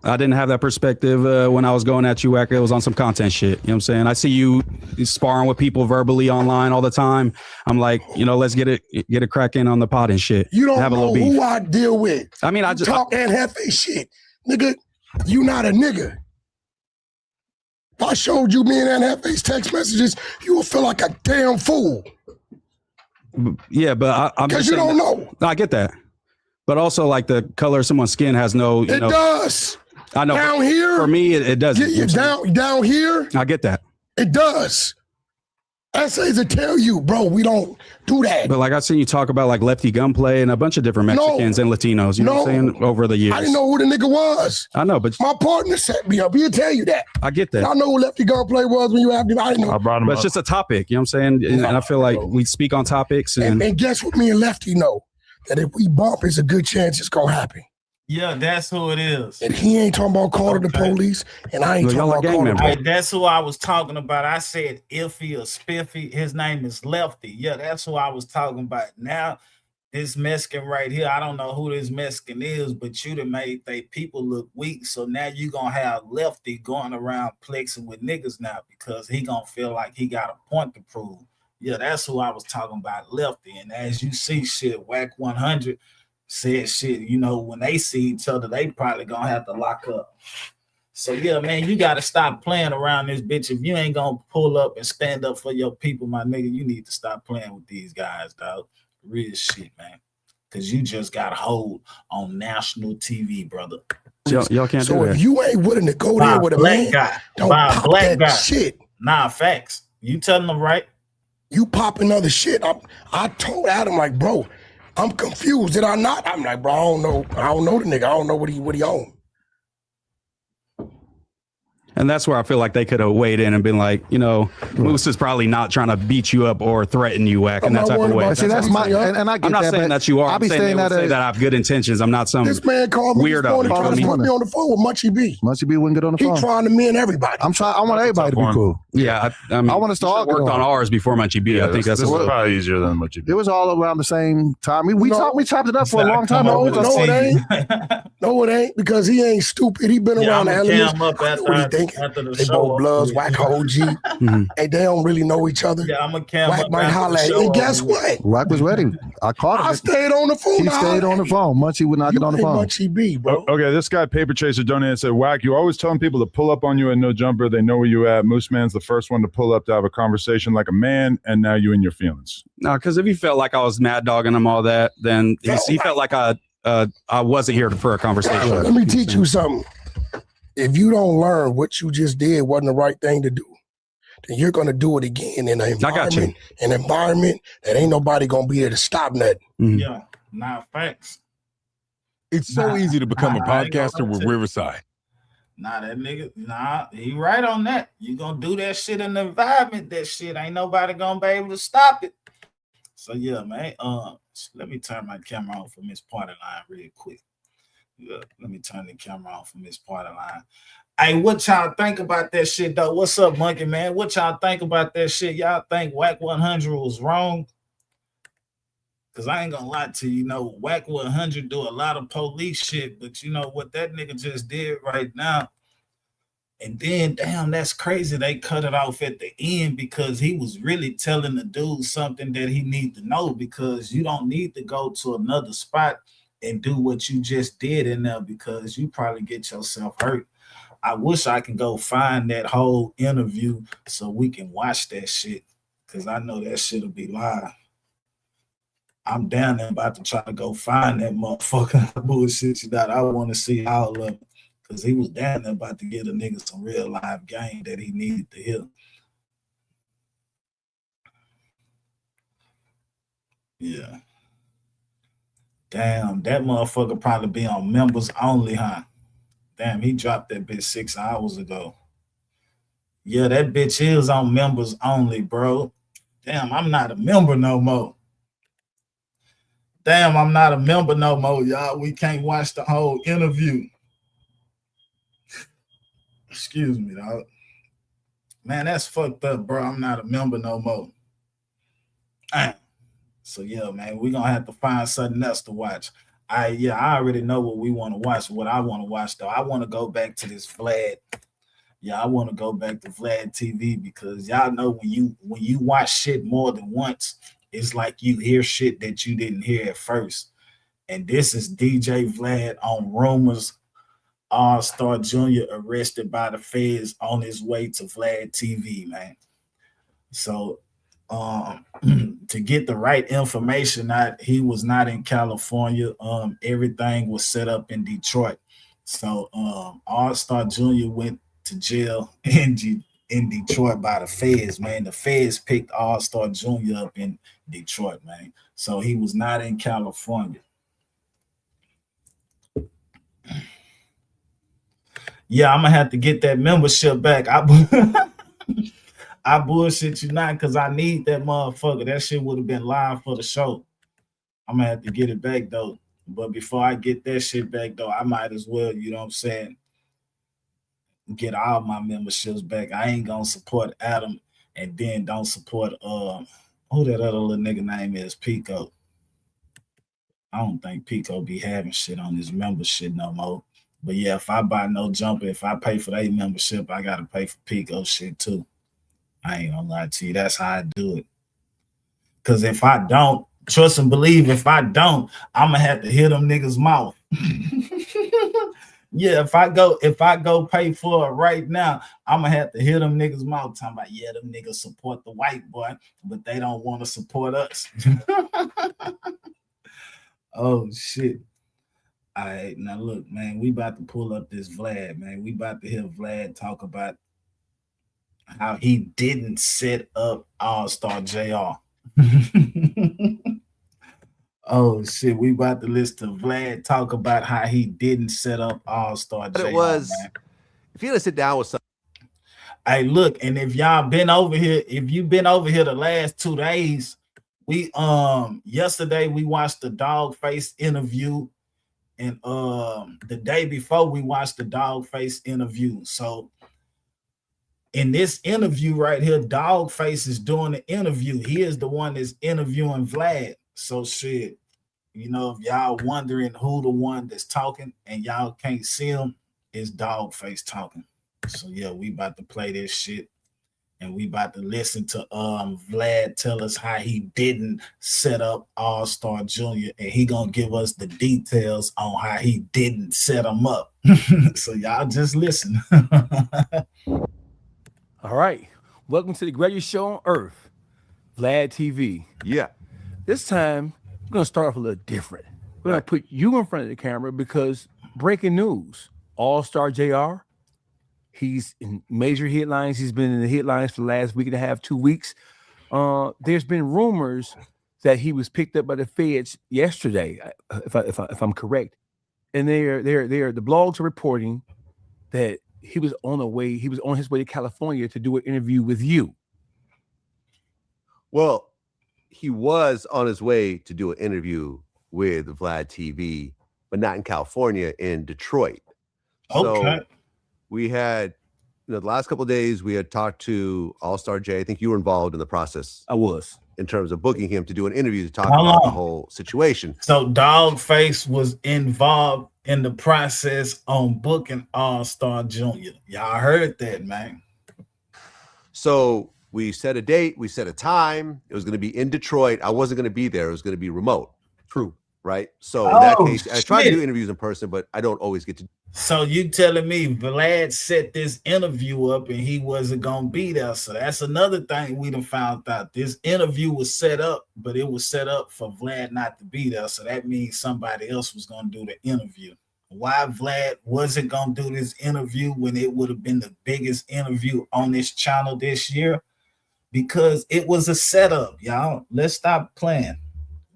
I didn't have that perspective when I was going at you, Wack. It was on some content shit. You know what I'm saying? I see you sparring with people verbally online all the time. I'm like, let's get a crack in on the pot and shit. You don't have a know little beef. Who I deal with. I mean, I just talk and have face shit. Nigga, you not a nigga. If I showed you me and Ann Half-Face text messages, you would feel like a damn fool. Yeah, but I'm because you don't know. I get that, but also like the color of someone's skin has no. It does. I know. Down here, for me, it doesn't. Down here. I get that. It does. Essays that tell you, bro, we don't do that. But like I've seen you talk about like Lefty Gunplay and a bunch of different Mexicans and Latinos, you know what I'm saying, over the years. I didn't know who the nigga was. I know, but my partner set me up. He'll tell you that. I get that. I know who Lefty Gunplay was when you asked me. I didn't know. I brought him but up. It's just a topic, you know what I'm saying? And I feel like we speak on topics. And guess what me and Lefty know? That if we bump, it's a good chance it's going to happen. Yeah, that's who it is. And he ain't talking about calling the police, and I ain't talking about calling the police. That's who I was talking about. I said iffy or spiffy. His name is Lefty. Yeah, that's who I was talking about. Now, this Mexican right here, I don't know who this Mexican is, but you done made they people look weak. So now you going to have Lefty going around flexing with niggas now because he going to feel like he got a point to prove. Yeah, that's who I was talking about, Lefty. And as you see, shit, Wack 100 said shit, when they see each other, they probably gonna have to lock up. So yeah, man, you gotta stop playing around this bitch. If you ain't gonna pull up and stand up for your people, my nigga, you need to stop playing with these guys, dog. Real shit, man. Cause you just got a hold on national TV, brother. Y'all can't do that. So if you ain't willing to go there with a man, guy, don't pop that shit. Nah, facts. You telling them right. You popping other shit. I told Adam, like, bro, I'm confused. Did I not? I'm like, bro, I don't know the nigga. I don't know what he own. And that's where I feel like they could have weighed in and been like, you know, Moose is probably not trying to beat you up or threaten you, Wack, in that type of way. See, that's my, and I get I'm not saying that you are. I'm saying they say that I have good intentions. I'm not some this man called me weirdo. He put me on the phone with Munchie B. Munchie B wouldn't get on the phone. He trying to mend everybody. I want everybody to be cool. Yeah, I mean, I want us to all work on ours before Munchie B. I think that's probably easier than Munchie B. It was all around the same time. We chopped it up for a long time. No, it ain't. No, it ain't, because he ain't stupid. He been around the elements. I know what he thinking. They both bloods, Wack OG. And they don't really know each other. Yeah, I'm a cam. Wack might holler at him. And guess what? Wack was ready. I caught him. I stayed on the phone. He stayed on the phone. Munchie would not get on the phone. Munchie B, bro. Okay, this guy Paper Chaser donated and said, Wack, you always telling people to pull up on you at No Jumper. They know where you at. Moose Man's the first one to pull up to have a conversation like a man, and now you in your feelings. No, because if he felt like I was mad dogging him all that, then he felt like I wasn't here for a conversation. Let me teach you something. If you don't learn what you just did wasn't the right thing to do, then you're going to do it again in an environment that ain't nobody going to be there to stop nothing. Yeah, not facts. It's so easy to become a podcaster with Riverside. That nigga, he right on that. You gonna do that shit in the environment, that shit ain't nobody gonna be able to stop it. So yeah, man. Let me turn my camera on for Miss Party Line real quick. Yeah, let me turn the camera on for Miss Party Line. Hey, what y'all think about that shit though? What's up, Monkey Man? What y'all think about that shit? Y'all think Wack 100 was wrong? Cause I ain't gonna lie to you, Wack 100 do a lot of police shit, but you know what that nigga just did right now. And then, damn, that's crazy. They cut it off at the end because he was really telling the dude something that he need to know, because you don't need to go to another spot and do what you just did in there, because you probably get yourself hurt. I wish I can go find that whole interview so we can watch that shit, because I know that shit'll be live. I'm down there about to try to go find that motherfucker. Bullshit that I want to see all of it, because he was down there about to get a nigga some real live game that he needed to hear. Yeah. Damn, that motherfucker probably be on members only, huh? Damn, he dropped that bitch 6 hours ago. Yeah, that bitch is on members only, bro. Damn, I'm not a member no more. Damn, I'm not a member no more, y'all. We can't watch the whole interview. Excuse me, dog. Man, that's fucked up, bro. I'm not a member no more. So, yeah, man, we're going to have to find something else to watch. I already know what we want to watch. What I want to watch, though, I want to go back to this Vlad. Yeah, I want to go back to Vlad TV, because y'all know when you watch shit more than once, it's like you hear shit that you didn't hear at first. And this is DJ Vlad on rumors. AllStarJr arrested by the feds on his way to Vlad TV, man. So to get the right information out, he was not in California. Everything was set up in Detroit. So AllStarJr went to jail in Detroit by the feds, man. The feds picked AllStarJr up in Detroit, man. So he was not in California. Yeah, I'm gonna have to get that membership back. I bullshit you not, because I need that motherfucker. That shit would have been live for the show. I'm gonna have to get it back though. But before I get that shit back though, I might as well, you know what I'm saying, get all my memberships back. I ain't gonna support Adam and then don't support who that other little nigga name is, Pico. I don't think Pico be having shit on his membership no more. But yeah, if I buy No Jumper, if I pay for their membership, I gotta pay for Pico shit too. I ain't gonna lie to you. That's how I do it. Cause if I don't, trust and believe, if I don't, I'm gonna have to hit them niggas' mouth. Yeah, if I go pay for it right now, I'm gonna have to hit them niggas' mouth talking about, yeah, them niggas support the white boy, but they don't want to support us. Oh shit. All right, now look, man, we about to pull up this Vlad, man. We about to hear Vlad talk about how he didn't set up AllStarJr. Oh shit, we about to listen to Vlad talk about how he didn't set up AllStarJr. But it was, man. If you're gonna sit down with somebody. Hey, look, and if y'all been over here, if you've been over here the last 2 days, we yesterday we watched the Dogface interview, and the day before we watched the Dogface interview. So in this interview right here, Dogface is doing the interview. He is the one that's interviewing Vlad. So shit, you know, if y'all wondering who the one that's talking and y'all can't see him, it's Dogface talking. So yeah, we about to play this shit, and we about to listen to Vlad tell us how he didn't set up AllStarJr, and he gonna give us the details on how he didn't set them up. So y'all just listen. All right, welcome to the greatest show on earth, Vlad TV. Yeah. This time we're gonna start off a little different. We're gonna put you in front of the camera because breaking news: AllStarJr. He's in major headlines. He's been in the headlines for the last week and a half, 2 weeks. There's been rumors that he was picked up by the feds yesterday, if I'm correct. And the blogs are reporting that he was on his way to California to do an interview with you. Well, he was on his way to do an interview with Vlad TV, but not in California, in Detroit. Okay. So we had, the last couple of days, we had talked to AllStarJr. I think you were involved in the process. I was. In terms of booking him to do an interview to talk about the whole situation. So Dogface was involved in the process on booking AllStarJr. Y'all heard that, man. So we set a date, we set a time. It was going to be in Detroit. I wasn't going to be there. It was going to be remote. True. Right? So in that case, I try to do interviews in person, but I don't always get to. So you telling me Vlad set this interview up and he wasn't gonna be there? So that's another thing we done found out. This interview was set up, but it was set up for Vlad not to be there. So that means somebody else was gonna do the interview. Why Vlad wasn't gonna do this interview when it would have been the biggest interview on this channel this year? Because it was a setup, y'all. Let's stop playing.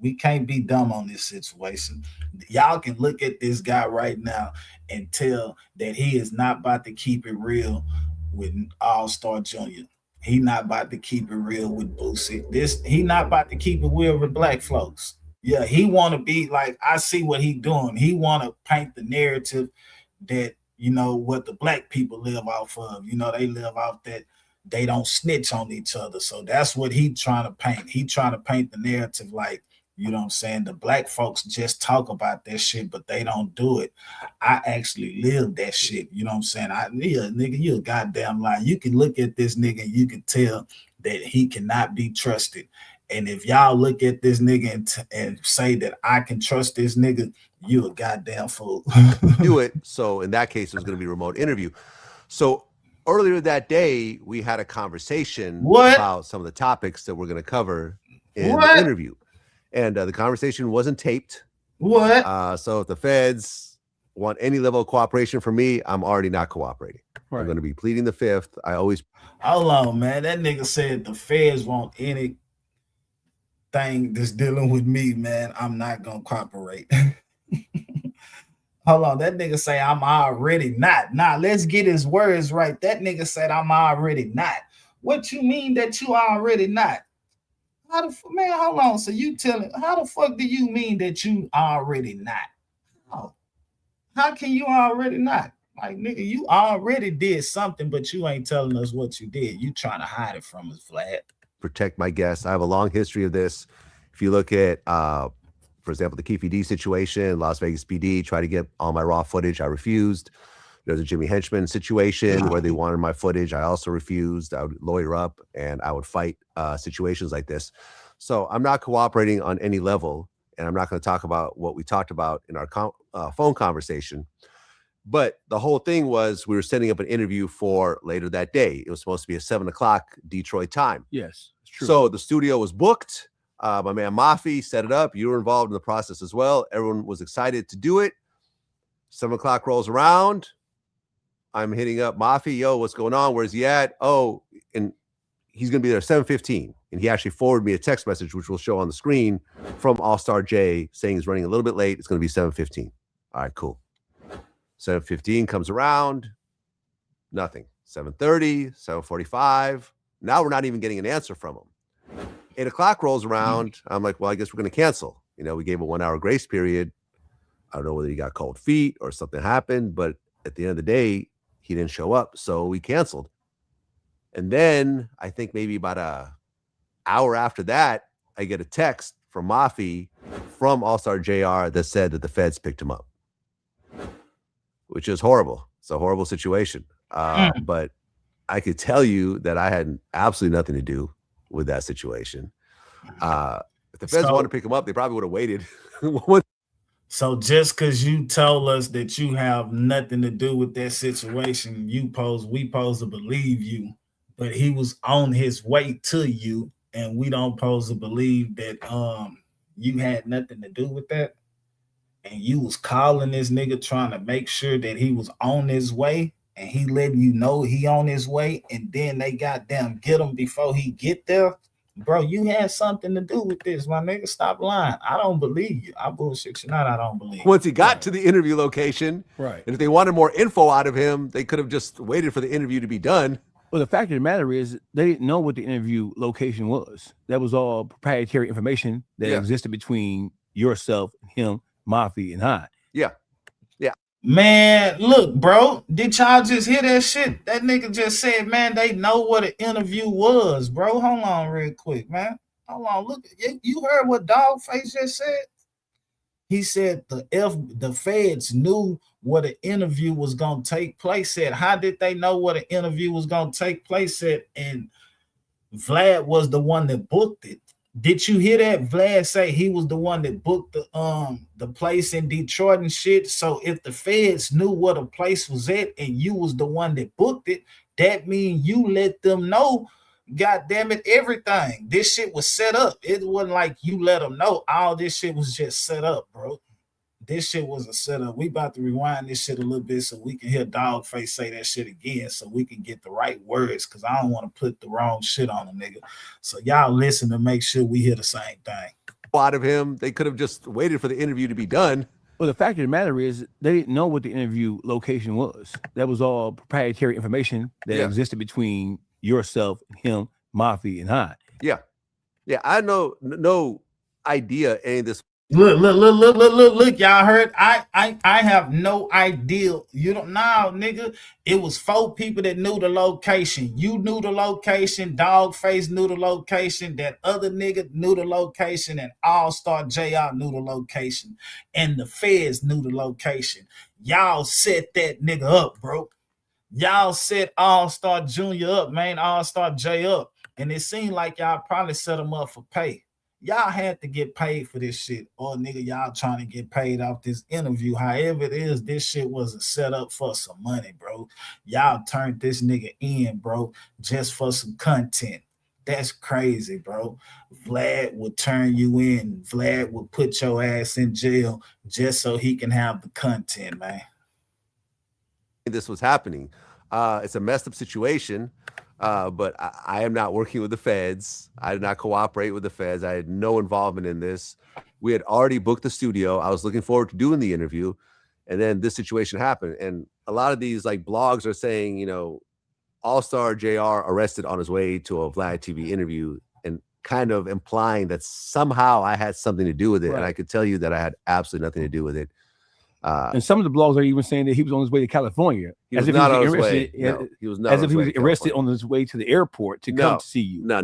We can't be dumb on this situation. Y'all can look at this guy right now and tell that he is not about to keep it real with AllStarJr. He not about to keep it real with Boosie. He not about to keep it real with black folks. Yeah, he want to be like, I see what he doing. He want to paint the narrative that, you know, what the black people live off of. You know, they live off that they don't snitch on each other. So that's what he trying to paint. He trying to paint the narrative like, you know what I'm saying? The black folks just talk about that shit, but they don't do it. I actually live that shit. You know what I'm saying? Nigga, you a goddamn lie. You can look at this nigga and you can tell that he cannot be trusted. And if y'all look at this nigga and say that I can trust this nigga, you a goddamn fool. Do it. So in that case, it was going to be a remote interview. So earlier that day, we had a conversation about some of the topics that we're going to cover in the interview. And the conversation wasn't taped. So if the feds want any level of cooperation from me, I'm already not cooperating. I'm going to be pleading the fifth. I always. Hold on, man. That nigga said the feds want anything that's dealing with me, man. I'm not going to cooperate. Hold on. That nigga say I'm already not. Nah, let's get his words right. That nigga said I'm already not. What you mean that you already not? How the man? Hold on. So you telling? How the fuck do you mean that you already not? Oh, how can you already not? Like, nigga, you already did something, but you ain't telling us what you did. You trying to hide it from us, Vlad. Protect my guests. I have a long history of this. If you look at, for example, the Keefe D situation, Las Vegas PD tried to get all my raw footage. I refused. There's a Jimmy Henchman situation where they wanted my footage. I also refused. I would lawyer up and I would fight situations like this. So I'm not cooperating on any level, and I'm not going to talk about what we talked about in our phone conversation. But the whole thing was we were setting up an interview for later that day. It was supposed to be at 7 o'clock Detroit time. Yes, it's true. So the studio was booked. My man Mafi set it up. You were involved in the process as well. Everyone was excited to do it. 7 o'clock rolls around. I'm hitting up Mafi. Yo, what's going on? Where's he at? Oh, and he's going to be there at 7:15. And he actually forwarded me a text message, which will show on the screen from AllStarJr saying he's running a little bit late. It's going to be 7:15. All right, cool. 7:15 comes around. Nothing. 7:30, 7:45. Now we're not even getting an answer from him. 8 o'clock rolls around. I'm like, well, I guess we're going to cancel. You know, we gave a 1 hour grace period. I don't know whether he got cold feet or something happened, but at the end of the day, he didn't show up. So we canceled. And then I think maybe about an hour after that, I get a text from Mafi from AllStarJr that said that the feds picked him up, which is horrible. It's a horrible situation. But I could tell you that I had absolutely nothing to do with that situation. If the feds wanted to pick him up, they probably would have waited. So just because you told us that you have nothing to do with that situation, we supposed to believe you, but he was on his way to you, and we don't supposed to believe that you had nothing to do with that, and you was calling this nigga trying to make sure that he was on his way, and he letting you know he on his way, and then they goddamn get him before he get there. Bro, you had something to do with this, my nigga. Stop lying. I don't believe you. I bullshit you not. I don't believe you. Once he got to the interview location, right, and if they wanted more info out of him, they could have just waited for the interview to be done. Well, the fact of the matter is they didn't know what the interview location was. That was all proprietary information that existed between yourself, him, Mafi, and I. Yeah. Man, look, bro, did y'all just hear that shit? That nigga just said, man, they know what an interview was, bro. Hold on real quick, man. Hold on. Look, you heard what Dogface just said? He said the feds knew what an interview was going to take place at. How did they know what an interview was going to take place at? And Vlad was the one that booked it. Did you hear that Vlad say he was the one that booked the place in Detroit and shit? So if the feds knew what a place was at and you was the one that booked it, that means you let them know, God damn it, everything. This shit was set up. It wasn't like you let them know. All this shit was just set up, bro. This shit was a setup. We about to rewind this shit a little bit so we can hear Dogface say that shit again so we can get the right words, because I don't want to put the wrong shit on a nigga. So y'all listen to make sure we hear the same thing. Out of him, they could have just waited for the interview to be done. Well, the fact of the matter is they didn't know what the interview location was. That was all proprietary information that existed between yourself, him, Mafi, and I. Yeah. I had no idea any of this. Look, y'all heard? I have no idea. You don't know, nigga. It was 4 people that knew the location. You knew the location, Dogface knew the location, that other nigga knew the location, and AllStarJr knew the location, and the feds knew the location. Y'all set that nigga up, bro. Y'all set All-Star Jr. up, man, AllStarJr up. And it seemed like y'all probably set him up for pay. Y'all had to get paid for this shit, or nigga, y'all trying to get paid off this interview. However it is, this shit was a setup for some money, bro. Y'all turned this nigga in, bro, just for some content. That's crazy, bro. Vlad would turn you in. Vlad would put your ass in jail just so he can have the content, man. This was happening. It's a messed up situation. But I am not working with the feds. I did not cooperate with the feds. I had no involvement in this. We had already booked the studio. I was looking forward to doing the interview. And then this situation happened. And a lot of these like blogs are saying, you know, AllStarJr arrested on his way to a Vlad TV interview, and kind of implying that somehow I had something to do with it. Right. And I could tell you that I had absolutely nothing to do with it. And some of the blogs are even saying that he was on his way to California. He was not on his way. No, he was not. As if he was arrested on his way to the airport to come to see you. No.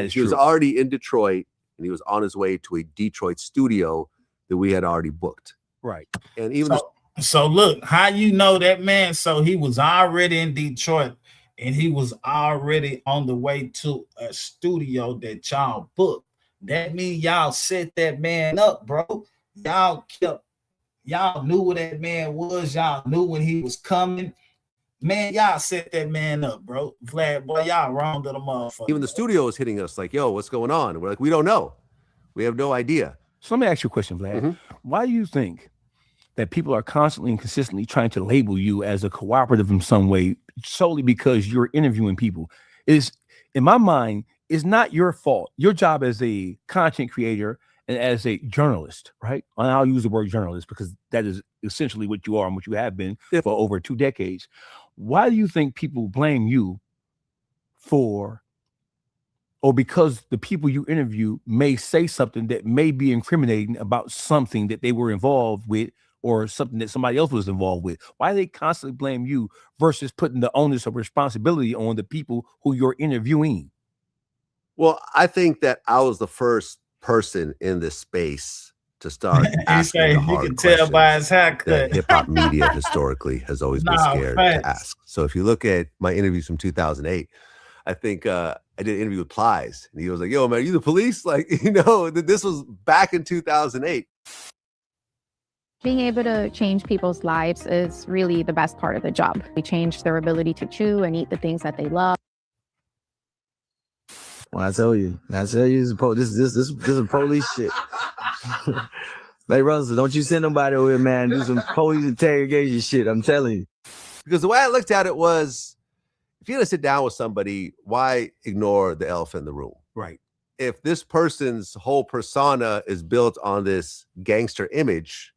He was already in Detroit, and he was on his way to a Detroit studio that we had already booked. Right. And even so look, how you know that man? So he was already in Detroit, and he was already on the way to a studio that y'all booked. That means y'all set that man up, bro. Y'all knew who that man was. Y'all knew when he was coming. Man, y'all set that man up, bro. Vlad, boy, y'all wrong to the motherfucker. Even the studio was hitting us like, yo, what's going on? And we're like, we don't know. We have no idea. So let me ask you a question, Vlad. Why do you think that people are constantly and consistently trying to label you as a cooperative in some way solely because you're interviewing people? is, in my mind, is not your fault. Your job as a content creator and as a journalist, right? And I'll use the word journalist because that is essentially what you are and what you have been for over 2 decades. Why do you think people blame you for, or because the people you interview may say something that may be incriminating about something that they were involved with or something that somebody else was involved with? Why do they constantly blame you versus putting the onus of responsibility on the people who you're interviewing? Well, I think that I was the first person in this space to start asking the hard you can tell by his haircut that hip hop media historically has always been scared to ask. So if you look at my interviews from 2008, I think I did an interview with Plies, and he was like, "Yo, man, are you the police?" Like, this was back in 2008. Being able to change people's lives is really the best part of the job. We change their ability to chew and eat the things that they love. Well, I tell you, this is police shit. Like Russell, don't you send nobody over here, man. Do some police interrogation shit. I'm telling you. Because the way I looked at it was, if you're gonna sit down with somebody, why ignore the elephant in the room? Right. If this person's whole persona is built on this gangster image,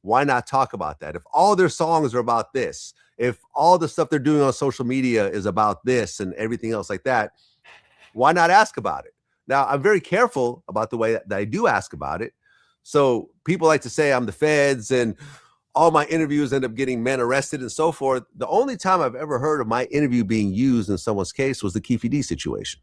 why not talk about that? If all their songs are about this, if all the stuff they're doing on social media is about this and everything else like that, why not ask about it? Now, I'm very careful about the way that I do ask about it. So people like to say I'm the feds and all my interviews end up getting men arrested and so forth. The only time I've ever heard of my interview being used in someone's case was the Keefe D situation,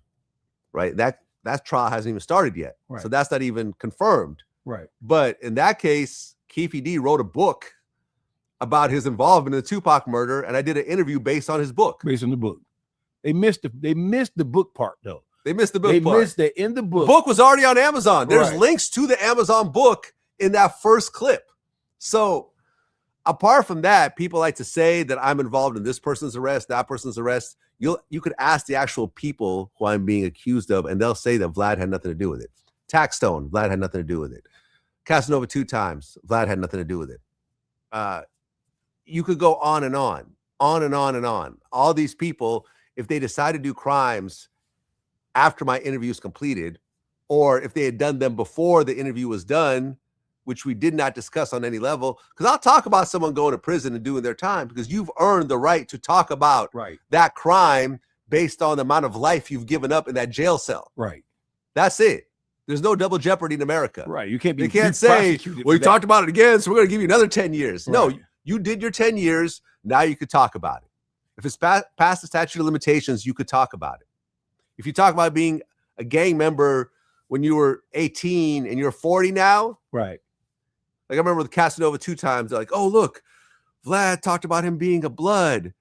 right? That trial hasn't even started yet. Right. So that's not even confirmed. Right. But in that case, Keefe D wrote a book about his involvement in the Tupac murder, and I did an interview based on his book. Based on the book. They missed the book part though. They missed the book part. They missed the in the book. The book was already on Amazon. There's Right. links to the Amazon book in that first clip. So apart from that, people like to say that I'm involved in this person's arrest, that person's arrest. You could ask the actual people who I'm being accused of, and they'll say that Vlad had nothing to do with it. Taxstone, Vlad had nothing to do with it. Casanova 2 times, Vlad had nothing to do with it. You could go on and on and on and on. All these people, if they decide to do crimes after my interview is completed, or if they had done them before the interview was done, which we did not discuss on any level, because I'll talk about someone going to prison and doing their time because you've earned the right to talk about that crime based on the amount of life you've given up in that jail cell. Right. That's it. There's no double jeopardy in America. Right. You can't be. They can't say, well, you talked about it again, so we're going to give you another 10 years. Right. No, you did your 10 years. Now you could talk about it. If it's past the statute of limitations, you could talk about it. If you talk about being a gang member when you were 18 and you're 40 now. Right. Like I remember with Casanova 2 times, they're like, oh, look, Vlad talked about him being a blood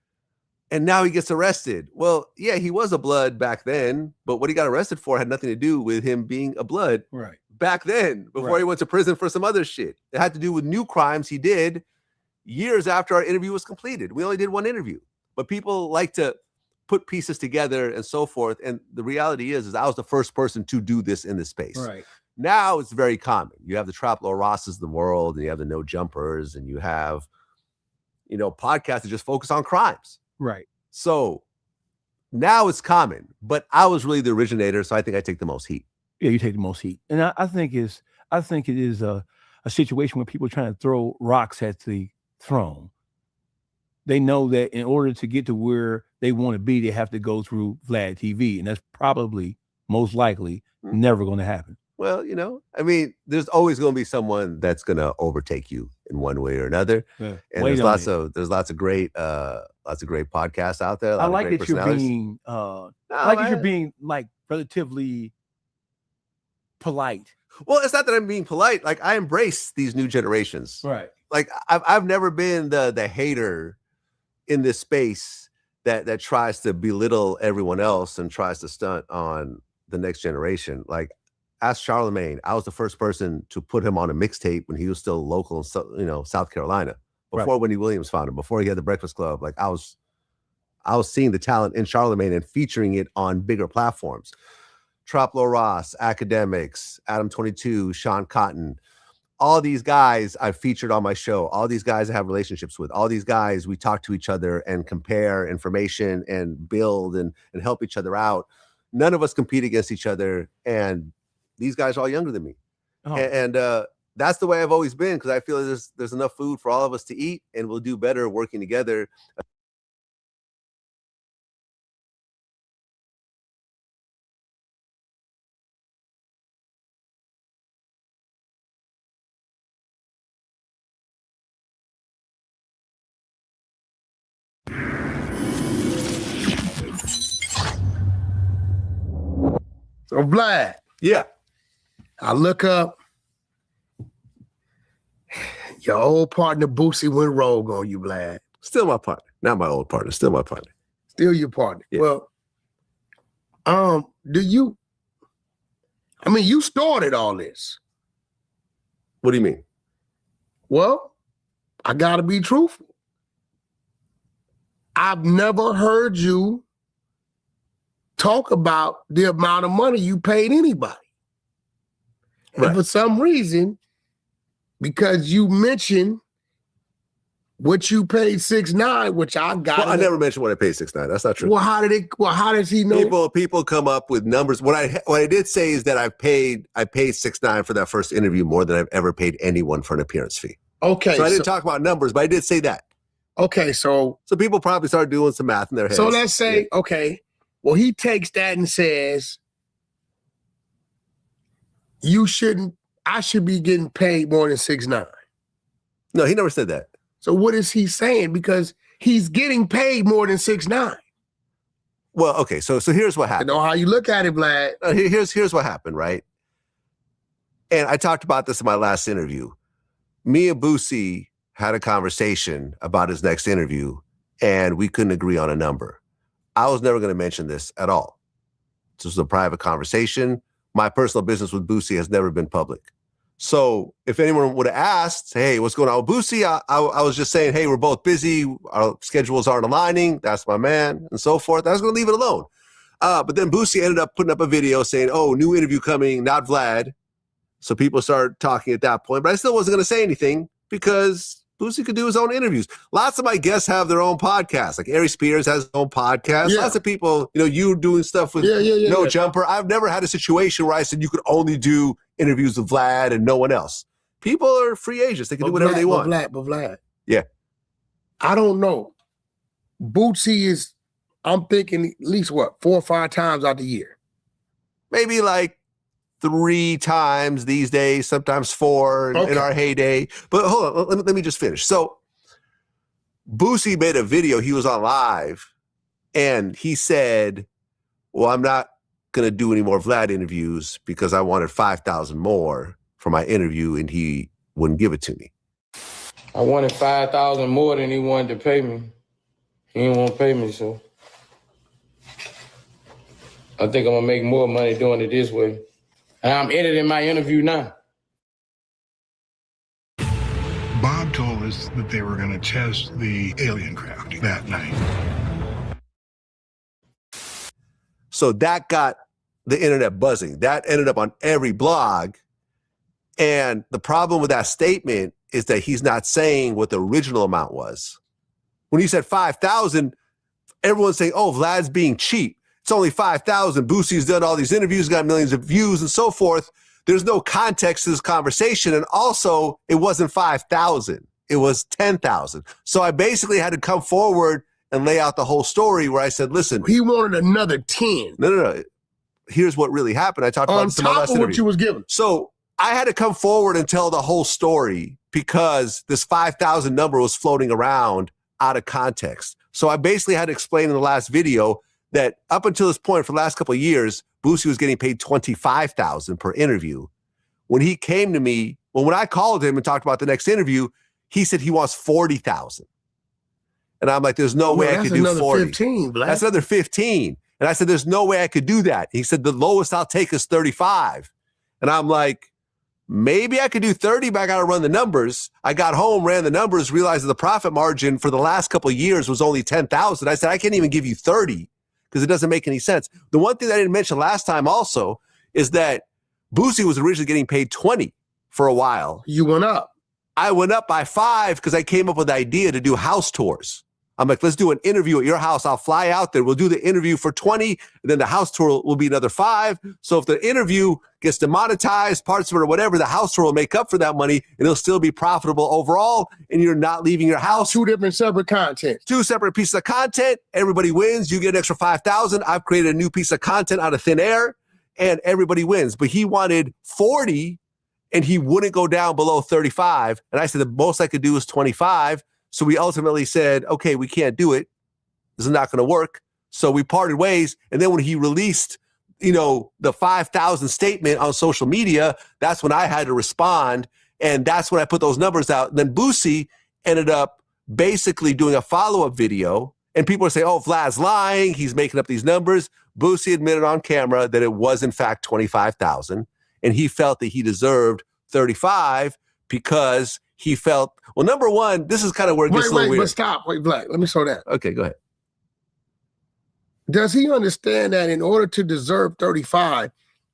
and now he gets arrested. Well, yeah, he was a blood back then, but what he got arrested for had nothing to do with him being a blood back then, before he went to prison for some other shit. It had to do with new crimes he did years after our interview was completed. We only did 1 interview, but people like to put pieces together and so forth. And the reality is I was the first person to do this in this space. Right. Now it's very common. You have the Traplo Rosses of the world, and you have the No Jumpers, and you have, podcasts that just focus on crimes. Right. So now it's common, but I was really the originator, so I think I take the most heat. Yeah, you take the most heat. And I think it is a situation where people are trying to throw rocks at the throne. They know that in order to get to where they want to be, they have to go through Vlad TV. And that's probably most likely never going to happen. Well, there's always going to be someone that's going to overtake you in one way or another. Yeah. And there's lots of great podcasts out there. I like that you're being like relatively polite. Well, it's not that I'm being polite. Like I embrace these new generations. Right. Like I've never been the hater in this space that tries to belittle everyone else and tries to stunt on the next generation. Like ask Charlemagne. I was the first person to put him on a mixtape when he was still local in South Carolina, before Wendy Williams found him, before he had the Breakfast Club. Like I was seeing the talent in Charlemagne and featuring it on bigger platforms. Traplo Ross, Academics, Adam 22, Sean Cotton, all these guys I've featured on my show, all these guys I have relationships with, all these guys we talk to each other and compare information and build and help each other out. None of us compete against each other, and these guys are all younger than me. Oh. And that's the way I've always been, because I feel there's enough food for all of us to eat, and we'll do better working together. So Vlad, Yeah. I look up. Your old partner Boosie went rogue on you, Vlad. Still my partner. Not my old partner. Still my partner. Still your partner. Yeah. Well, you started all this. What do you mean? Well, I gotta be truthful. I've never heard you talk about the amount of money you paid anybody. Right. And for some reason, because you mentioned what you paid 6ix9ine, which I got. Well, I never mentioned what I paid 6ix9ine. That's not true. Well, how does he know? People come up with numbers. What I did say is that I paid 6ix9ine for that first interview more than I've ever paid anyone for an appearance fee. Okay. So I didn't talk about numbers, but I did say that. Okay, so people probably started doing some math in their heads. So let's say, okay, well, he takes that and says, I should be getting paid more than 6ix9ine. No, he never said that. So what is he saying? Because he's getting paid more than 6ix9ine. Well, okay, so here's what happened. I know how you look at it, Vlad. Here's what happened, right? And I talked about this in my last interview. Me and Boosie had a conversation about his next interview, and we couldn't agree on a number. I was never going to mention this at all. This was a private conversation. My personal business with Boosie has never been public. So if anyone would have asked, hey, what's going on with Boosie? I was just saying, hey, we're both busy. Our schedules aren't aligning. That's my man, and so forth. I was going to leave it alone. But then Boosie ended up putting up a video saying, oh, new interview coming, not Vlad. So people started talking at that point. But I still wasn't going to say anything because Boosie could do his own interviews. Lots of my guests have their own podcasts. Like Ari Spears has his own podcast. Yeah. Lots of people, you doing stuff with No Jumper. I've never had a situation where I said you could only do interviews with Vlad and no one else. People are free agents. They can do whatever they want. But Vlad. Yeah. I don't know. Boosie is, I'm thinking at least 4 or 5 times out the year. Maybe like 3 times these days, sometimes 4 in our heyday. But hold on, let me just finish. So Boosie made a video. He was on live, and he said, well, I'm not going to do any more Vlad interviews because I wanted 5,000 more for my interview, and he wouldn't give it to me. I wanted 5,000 more than he wanted to pay me. He didn't want to pay me, so I think I'm going to make more money doing it this way. And I'm editing my interview now. Bob told us that they were going to test the alien craft that night. So that got the internet buzzing. That ended up on every blog. And the problem with that statement is that he's not saying what the original amount was. When he said 5,000, everyone's saying, oh, Vlad's being cheap. It's only 5,000. Boosie's done all these interviews, got millions of views and so forth. There's no context to this conversation. And also, it wasn't 5,000. It was 10,000. So I basically had to come forward and lay out the whole story where I said, listen. He wanted another 10. No. Here's what really happened. I talked about this in my last interview. On top of what you was given. So I had to come forward and tell the whole story because this 5,000 number was floating around out of context. So I basically had to explain in the last video that up until this point, for the last couple of years, Boosie was getting paid $25,000 per interview. When he came to me, when I called him and talked about the next interview, he said he wants $40,000. And I'm like, there's no way I could do 40. 15, Black. That's another 15. And I said, there's no way I could do that. He said, the lowest I'll take is 35. And I'm like, maybe I could do 30, but I got to run the numbers. I got home, ran the numbers, realized that the profit margin for the last couple of years was only 10,000. I said, I can't even give you 30 because it doesn't make any sense. The one thing that I didn't mention last time also is that Boosie was originally getting paid 20 for a while. You went up. I went up by 5 because I came up with the idea to do house tours. I'm like, let's do an interview at your house. I'll fly out there. We'll do the interview for 20, and then the house tour will be another 5. So if the interview gets demonetized, parts of it or whatever, the house tour will make up for that money, and it'll still be profitable overall, and you're not leaving your house. 2 different separate content. 2 separate pieces of content. Everybody wins. You get an extra 5,000. I've created a new piece of content out of thin air, and everybody wins. But he wanted 40, and he wouldn't go down below 35. And I said the most I could do is 25. So we ultimately said, okay, we can't do it. This is not going to work. So we parted ways. And then when he released, the 5,000 statement on social media, that's when I had to respond. And that's when I put those numbers out. And then Boosie ended up basically doing a follow-up video. And people are saying, oh, Vlad's lying. He's making up these numbers. Boosie admitted on camera that it was, in fact, 25,000. And he felt that he deserved 35 because he felt, well, number one, this is kind of where it gets a little weird. But stop. Wait, Vlad, let me show that. Okay, go ahead. Does he understand that in order to deserve 35,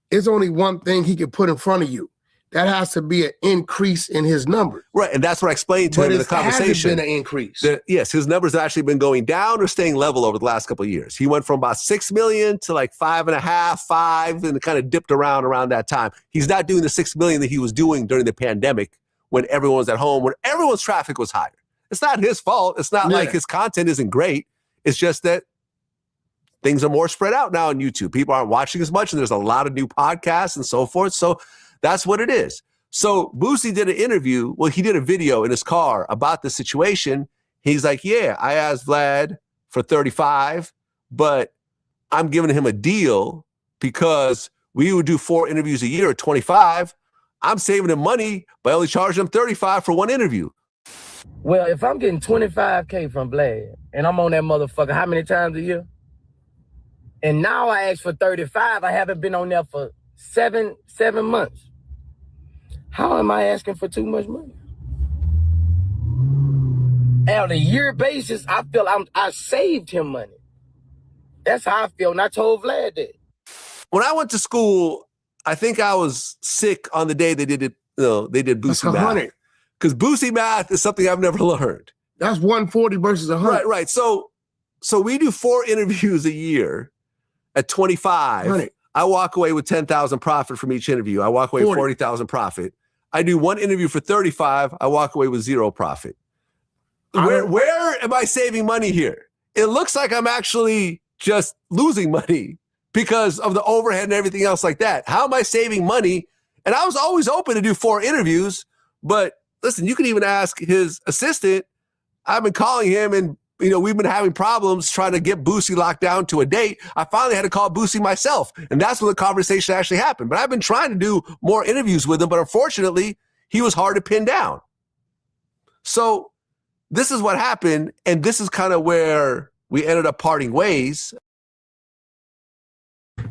it's only one thing he can put in front of you? That has to be an increase in his numbers. Right, and that's what I explained to him in the conversation. But it hasn't been an increase. Yes, his numbers have actually been going down or staying level over the last couple of years. He went from about 6 million to like 5.5, 5, and it kind of dipped around that time. He's not doing the 6 million that he was doing during the pandemic when everyone was at home, when everyone's traffic was higher. It's not his fault. It's not like his content isn't great. It's just that things are more spread out now on YouTube. People aren't watching as much, and there's a lot of new podcasts and so forth. So that's what it is. So Boosie did an interview. Well, he did a video in his car about the situation. He's like, yeah, I asked Vlad for 35, but I'm giving him a deal because we would do 4 interviews a year at 25. I'm saving him money by only charging him 35 for one interview. Well, if I'm getting 25K from Vlad and I'm on that motherfucker how many times a year? And now I ask for 35. I haven't been on there for seven months. How am I asking for too much money? On a year basis, I feel I saved him money. That's how I feel, and I told Vlad that. When I went to school, I think I was sick on the day they did it. They did Boosie math. Because Boosie math is something I've never learned. That's 140 versus 100. Right. So we do 4 interviews a year at 25. 100. I walk away with 10,000 profit from each interview. I walk away with 40,000 profit. I do 1 interview for 35. I walk away with 0 profit. Where am I saving money here? It looks like I'm actually just losing money because of the overhead and everything else like that. How am I saving money? And I was always open to do 4 interviews, but listen, you can even ask his assistant. I've been calling him and, we've been having problems trying to get Boosie locked down to a date. I finally had to call Boosie myself, and that's when the conversation actually happened. But I've been trying to do more interviews with him, but unfortunately, he was hard to pin down. So this is what happened, and this is kind of where we ended up parting ways.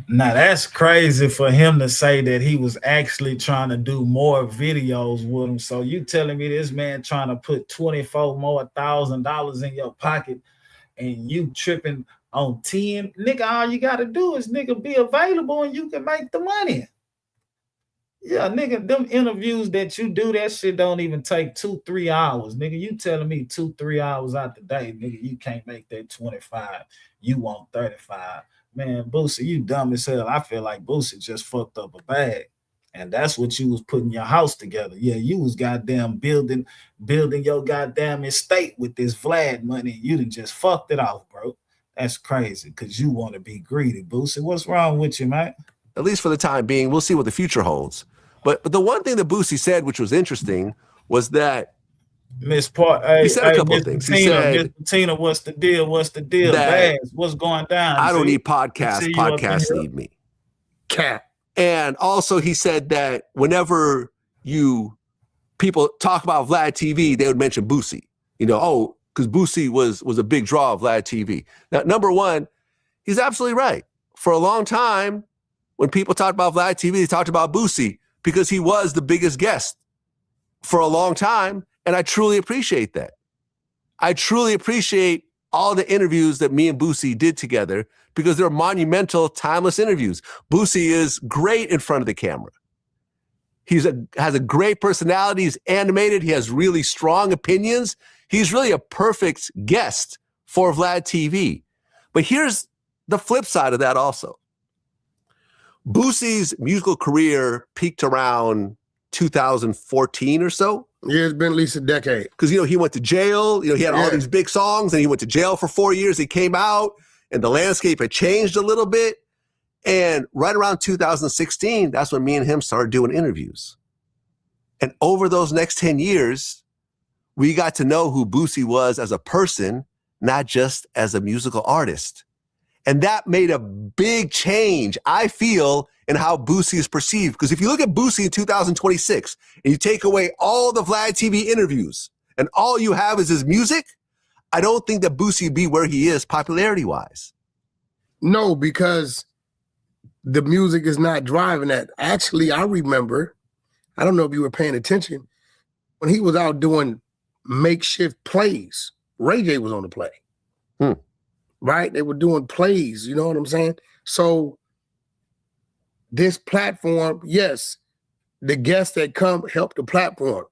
Now, that's crazy for him to say that he was actually trying to do more videos with him. So you telling me this man trying to put $24,000 in your pocket and you tripping on 10? Nigga, all you got to do is, nigga, be available and you can make the money. Yeah, nigga, them interviews that you do, that shit don't even take 2-3 hours. Nigga, you telling me 2-3 hours out the day, nigga, you can't make that 25. You want 35. Man, Boosie, you dumb as hell. I feel like Boosie just fucked up a bag. And that's what you was putting your house together. Yeah, you was goddamn building your goddamn estate with this Vlad money. You done just fucked it off, bro. That's crazy because you want to be greedy, Boosie. What's wrong with you, man? At least for the time being, we'll see what the future holds. But the one thing that Boosie said, which was interesting, was that he said a couple of things. He said, Tina, what's the deal? What's the deal? Baz, what's going down? I don't need podcasts. Podcasts need me. Cat. And also he said that whenever people talk about Vlad TV, they would mention Boosie. Because Boosie was a big draw of Vlad TV. Now, number one, he's absolutely right. For a long time, when people talked about Vlad TV, they talked about Boosie because he was the biggest guest for a long time. And I truly appreciate that. I truly appreciate all the interviews that me and Boosie did together because they're monumental, timeless interviews. Boosie is great in front of the camera. Has a great personality. He's animated. He has really strong opinions. He's really a perfect guest for Vlad TV. But here's the flip side of that also. Boosie's musical career peaked around 2014 or so. Yeah, it's been at least a decade. Because, he went to jail. He had all these big songs, and he went to jail for 4 years. He came out, and the landscape had changed a little bit. And right around 2016, that's when me and him started doing interviews. And over those next 10 years, we got to know who Boosie was as a person, not just as a musical artist. And that made a big change, I feel, in how Boosie is perceived. Because if you look at Boosie in 2026 and you take away all the Vlad TV interviews and all you have is his music, I don't think that Boosie would be where he is popularity-wise. No, because the music is not driving that. Actually, I remember, I don't know if you were paying attention, when he was out doing makeshift plays, Ray J was on the play. Right? They were doing plays, you know what I'm saying? So this platform, yes, the guests that come help the platform,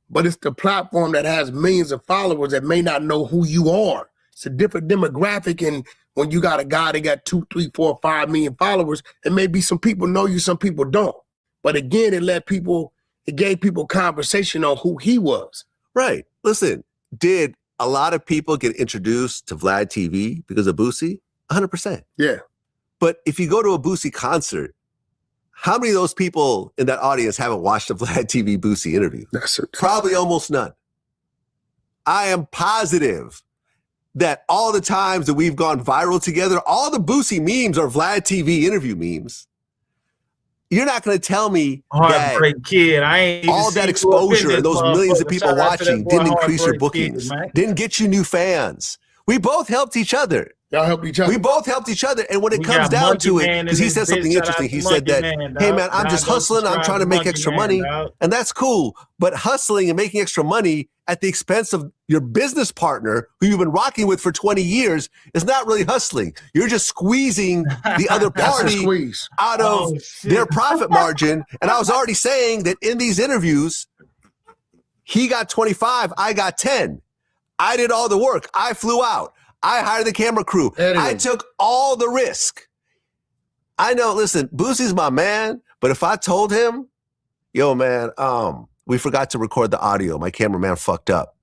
but it's the platform that has millions of followers that may not know who you are. It's a different demographic, and when you got a guy that got 2, 3, 4, 5 million followers, it may be some people know you, some people don't. But again, it gave people conversation on who he was. Right. Listen, did a lot of people get introduced to Vlad TV because of Boosie? 100%. Yeah. But if you go to a Boosie concert, how many of those people in that audience haven't watched a Vlad TV Boosie interview? Probably almost none. I am positive that all the times that we've gone viral together, all the Boosie memes are Vlad TV interview memes. You're not going to tell me Heartbreak Kid. I ain't all that exposure and those millions of people watching didn't increase your bookings, didn't get you new fans. We both helped each other. Y'all helped each other. We both helped each other. And when it comes down to it, because he said something interesting, he said that, hey man, I'm just hustling. I'm trying to make extra money. And that's cool. But hustling and making extra money at the expense of your business partner who you've been rocking with for 20 years is not really hustling. You're just squeezing the other party out of their profit margin. And I was already saying that in these interviews, he got 25, I got 10. I did all the work. I flew out. I hired the camera crew. I took all the risk. I know, listen, Boosie's my man, but if I told him, yo, man, we forgot to record the audio. My cameraman fucked up,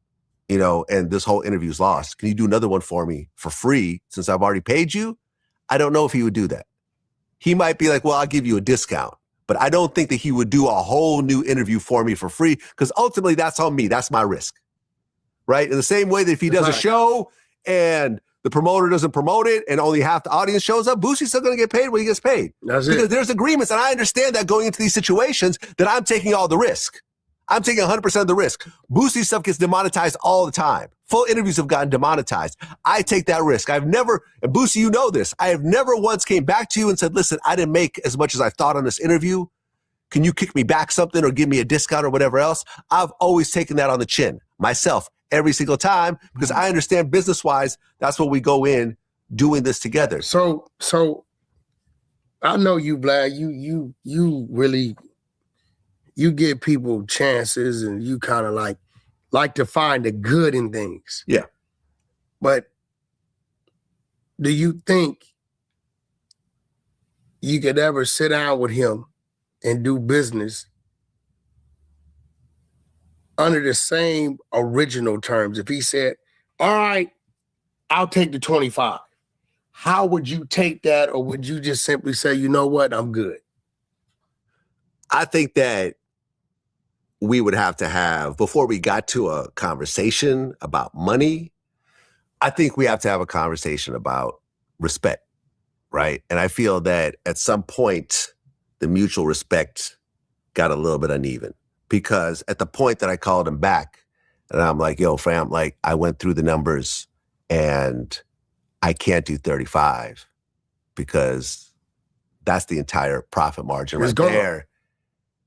and this whole interview's lost. Can you do another one for me for free since I've already paid you? I don't know if he would do that. He might be like, well, I'll give you a discount. But I don't think that he would do a whole new interview for me for free because ultimately that's on me. That's my risk, right? In the same way that if he does a show and the promoter doesn't promote it and only half the audience shows up, Boosie's still going to get paid when he gets paid. Because there's agreements, and I understand that going into these situations that I'm taking all the risk. I'm taking 100% of the risk. Boosie stuff gets demonetized all the time. Full interviews have gotten demonetized. I take that risk. I've never, and Boosie, you know this, I have never once came back to you and said, listen, I didn't make as much as I thought on this interview. Can you kick me back something or give me a discount or whatever else? I've always taken that on the chin myself every single time because I understand business-wise, that's what we go in doing this together. So I know you, Vlad, you really, you give people chances and you kind of like to find the good in things. Yeah. But do you think you could ever sit down with him and do business under the same original terms? If he said, all right, I'll take the 25. How would you take that? Or would you just simply say, you know what, I'm good? I think that we would have to have, before we got to a conversation about money, I think we have to have a conversation about respect, right? And I feel that at some point, the mutual respect got a little bit uneven because at the point that I called him back and I'm like, yo, fam, like I went through the numbers and I can't do 35 because that's the entire profit margin right there.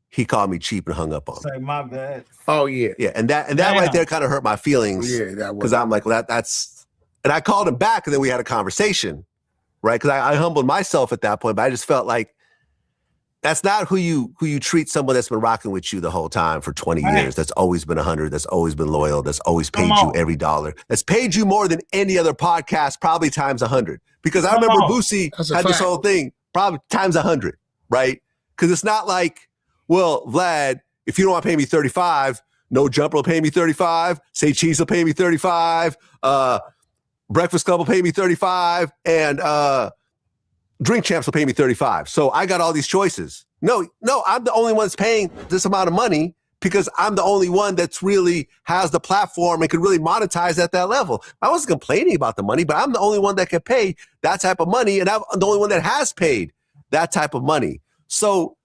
He called me cheap and hung up on me. Say my bad. Oh yeah. Yeah. And that right there kind of hurt my feelings. Yeah, that was. Because I'm like, well, that's, and I called him back and then we had a conversation, right? Because I humbled myself at that point, but I just felt like, That's not who you treat someone that's been rocking with you the whole time for 20 years. That's always been 100. That's always been loyal. That's always paid you every dollar. That's paid you more than any other podcast, probably times 100. Because I remember Boosie had this whole thing, probably times 100, right? Because it's not like, well, Vlad, if you don't want to pay me 35, No Jumper will pay me 35. Say Cheese will pay me 35. Breakfast Club will pay me 35. And Drink Champs will pay me 35. So I got all these choices. No, I'm the only one that's paying this amount of money because I'm the only one that's really has the platform and could really monetize at that level. I wasn't complaining about the money, but I'm the only one that can pay that type of money, and I'm the only one that has paid that type of money. So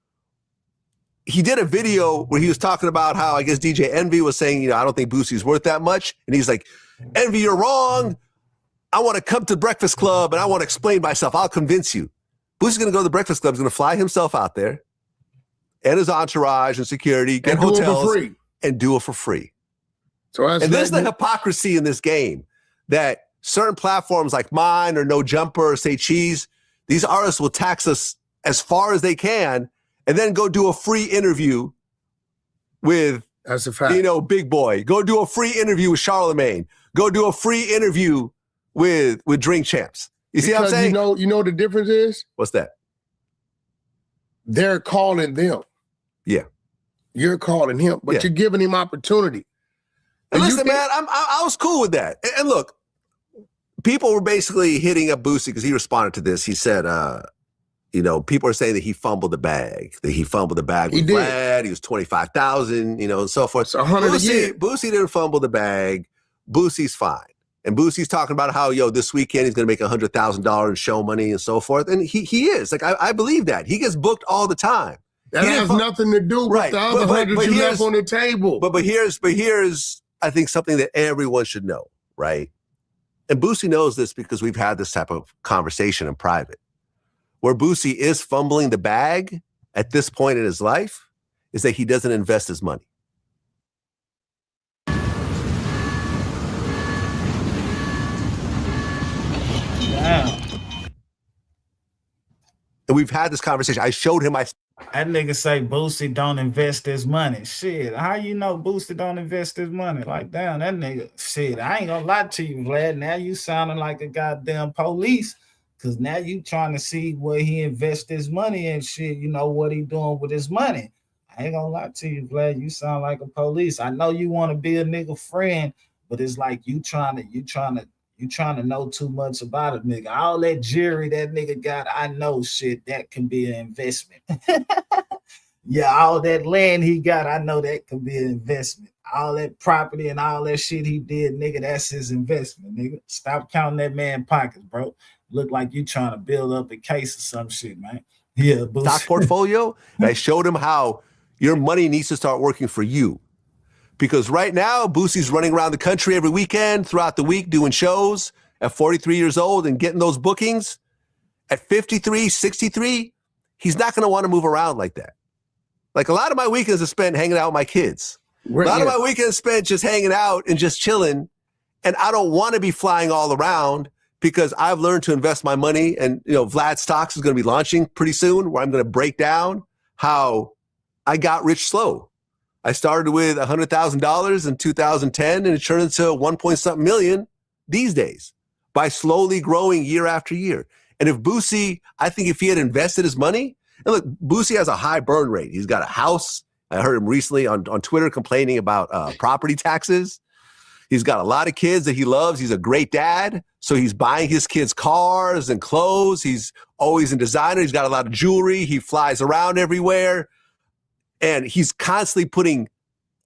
he did a video where he was talking about how I guess DJ Envy was saying, I don't think Boosie's worth that much. And he's like, Envy, you're wrong. I want to come to the Breakfast Club and I want to explain myself. I'll convince you. Boosie's going to go to the Breakfast Club. He's going to fly himself out there and his entourage and security, get hotels and do it for free. And there's the hypocrisy in this game that certain platforms like mine or No Jumper or Say Cheese, these artists will tax us as far as they can and then go do a free interview with, that's a fact, Big Boy. Go do a free interview with Charlemagne. Go do a free interview with Drink Champs. You see what I'm saying? You know the difference is? What's that? They're calling them. Yeah. You're calling him, but you're giving him opportunity. And listen, man, I was cool with that. And look, people were basically hitting up Boosie because he responded to this. He said, people are saying that he fumbled the bag, with Vlad. He was 25,000, and so forth. So 100 a year. Boosie didn't fumble the bag. Boosie's fine. And Boosie's talking about how, this weekend he's going to make $100,000 in show money and so forth. And he is. Like, I believe that. He gets booked all the time. That has nothing to do with the other 100 you left on the table. But here's, I think, something that everyone should know, right? And Boosie knows this because we've had this type of conversation in private. Where Boosie is fumbling the bag at this point in his life is that he doesn't invest his money. Damn. And we've had this conversation. I showed him that nigga say Boosie don't invest his money. Shit, how you know Boosie don't invest his money? Like, damn, that nigga, shit, I ain't gonna lie to you, Vlad. Now you sounding like a goddamn police. Because now you trying to see where he invests his money and shit, what he doing with his money. I ain't gonna lie to you, Vlad. You sound like a police. I know you want to be a nigga friend, but it's like you trying to know too much about a nigga. All that jewelry that nigga got, I know shit, that can be an investment. Yeah, all that land he got, I know that can be an investment. All that property and all that shit he did, nigga, that's his investment, nigga. Stop counting that man pockets, bro. Look like you trying to build up a case or some shit, man. Yeah, stock portfolio. And I showed him how your money needs to start working for you. Because right now, Boosie's running around the country every weekend, throughout the week, doing shows at 43 years old and getting those bookings. At 53, 63, he's not going to want to move around like that. Like, a lot of my weekends are spent hanging out with my kids. A lot of my weekends spent just hanging out and just chilling. And I don't want to be flying all around because I've learned to invest my money. And, Vlad Stocks is going to be launching pretty soon, where I'm going to break down how I got rich slow. I started with $100,000 in 2010 and it turned into 1-point-something million these days by slowly growing year after year. And if Boosie, I think if he had invested his money, and look, Boosie has a high burn rate. He's got a house. I heard him recently on Twitter complaining about property taxes. He's got a lot of kids that he loves. He's a great dad. So he's buying his kids cars and clothes. He's always in designer. He's got a lot of jewelry. He flies around everywhere. And he's constantly putting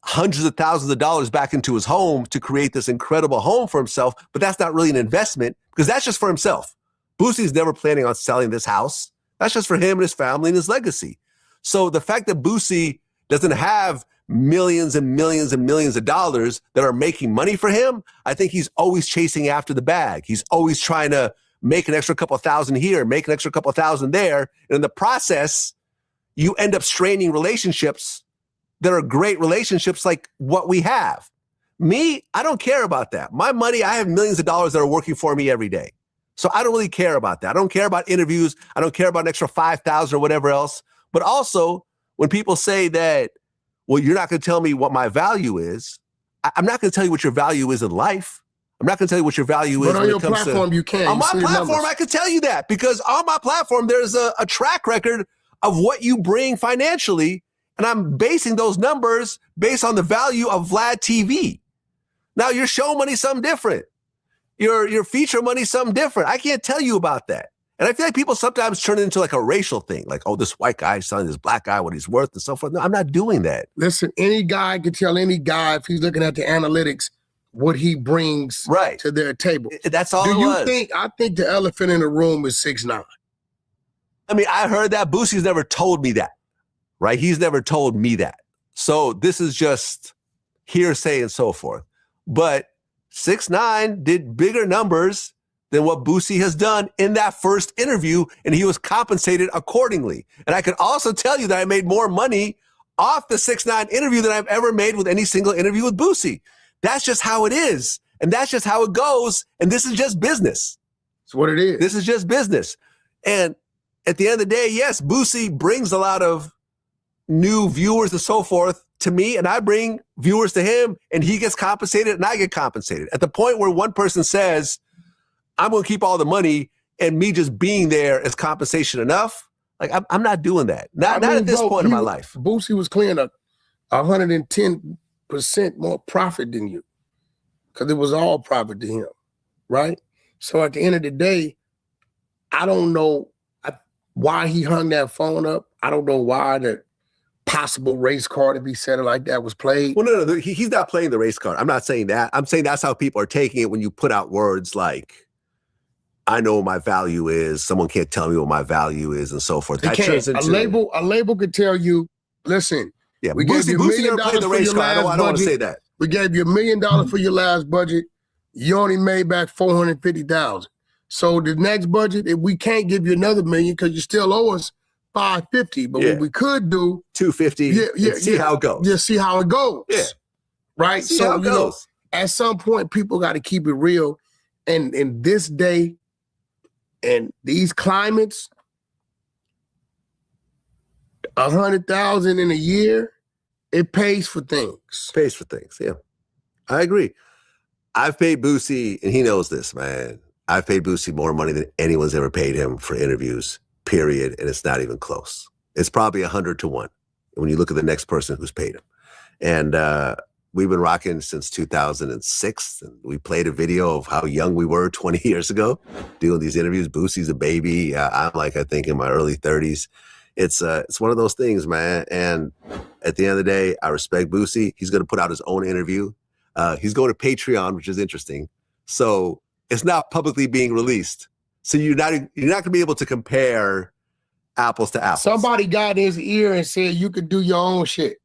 hundreds of thousands of dollars back into his home to create this incredible home for himself. But that's not really an investment because that's just for himself. Boosie's never planning on selling this house. That's just for him and his family and his legacy. So the fact that Boosie doesn't have millions and millions and millions of dollars that are making money for him, I think he's always chasing after the bag. He's always trying to make an extra couple thousand here, make an extra couple thousand there. And in the process, you end up straining relationships that are great relationships like what we have. Me, I don't care about that. My money, I have millions of dollars that are working for me every day. So I don't really care about that. I don't care about interviews. I don't care about an extra 5,000 or whatever else. But also, when people say that, well, you're not going to tell me what my value is, I'm not going to tell you what your value is in life. I'm not going to tell you what your value is. But on your platform, you can. On my platform, I can tell you that, because on my platform, there's a track record of what you bring financially, and I'm basing those numbers based on the value of Vlad TV. Now, your show money something different. Your feature money something different. I can't tell you about that. And I feel like people sometimes turn it into like a racial thing, like, oh, this white guy's telling this black guy what he's worth and so forth. No, I'm not doing that. Listen, any guy can tell any guy, if he's looking at the analytics, what he brings to their table. That's all Do it you was. think, I think the elephant in the room is 6'9". I mean, I heard that. Boosie's never told me that, right? He's never told me that. So this is just hearsay and so forth. But 6'9" did bigger numbers than what Boosie has done in that first interview, and he was compensated accordingly. And I can also tell you that I made more money off the 6'9" interview than I've ever made with any single interview with Boosie. That's just how it is. And that's just how it goes. And this is just business. It's what it is. This is just business. And at the end of the day, yes, Boosie brings a lot of new viewers and so forth to me, and I bring viewers to him, and he gets compensated and I get compensated. At the point where one person says, I'm going to keep all the money, and me just being there is compensation enough, like I'm not doing that. Not at this point in my life. Boosie was clearing 110% more profit than you, because it was all profit to him, right? So at the end of the day, I don't know why he hung that phone up. I don't know why the possible race card, if he said it like that, was played. Well, no, he's not playing the race card. I'm not saying that. I'm saying that's how people are taking it when you put out words like, I know what my value is, someone can't tell me what my value is, and so forth. They can't. A label could tell you, listen, yeah, we gave you $1 million for your last budget. I don't want to say that. We gave you $1 million for your last budget. You only made back $450,000. So the next budget, if we can't give you another $1 million because you still owe us $550, but what we could do $250. See how it goes. Yeah, see how it goes. Yeah, right. See so how it goes. At some point, people got to keep it real. And in this day and these climates, 100,000 in a year, it pays for things. Pays for things. Yeah, I agree. I've paid Boosie, and he knows this, man. I've paid Boosie more money than anyone's ever paid him for interviews, period, and it's not even close. It's probably 100 to 1 when you look at the next person who's paid him. And we've been rocking since 2006, and we played a video of how young we were 20 years ago doing these interviews. Boosie's a baby. I'm like, I think in my early 30s. It's one of those things, man. And at the end of the day, I respect Boosie. He's going to put out his own interview. He's going to Patreon, which is interesting. So it's not publicly being released. So you're not going to be able to compare apples to apples. Somebody got in his ear and said you could do your own shit.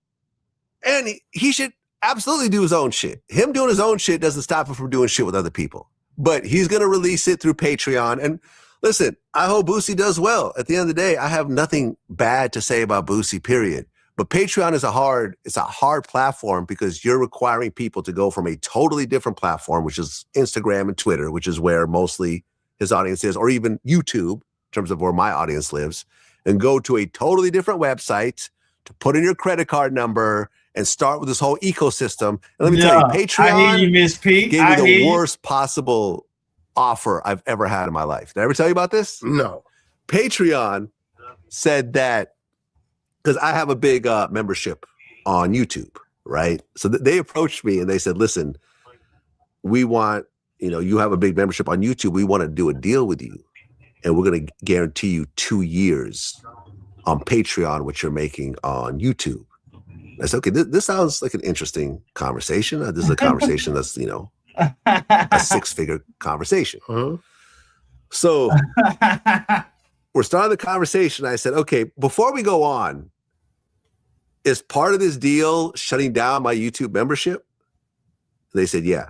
And he should absolutely do his own shit. Him doing his own shit doesn't stop him from doing shit with other people. But he's going to release it through Patreon. And listen, I hope Boosie does well. At the end of the day, I have nothing bad to say about Boosie, period. But Patreon is a hard platform because you're requiring people to go from a totally different platform, which is Instagram and Twitter, which is where mostly his audience is, or even YouTube, in terms of where my audience lives, and go to a totally different website to put in your credit card number and start with this whole ecosystem. And let me tell you, Patreon I hear you, Miss P. gave me the worst possible offer I've ever had in my life. Did I ever tell you about this? No. Patreon said that, because I have a big membership on YouTube, right? So they approached me and they said, listen, we want, you have a big membership on YouTube. We want to do a deal with you. And we're going to guarantee you 2 years on Patreon, what you're making on YouTube. I said, okay, this sounds like an interesting conversation. This is a conversation that's, a six-figure conversation. So we're starting the conversation. I said, okay, before we go on, is part of this deal shutting down my YouTube membership? They said, yeah.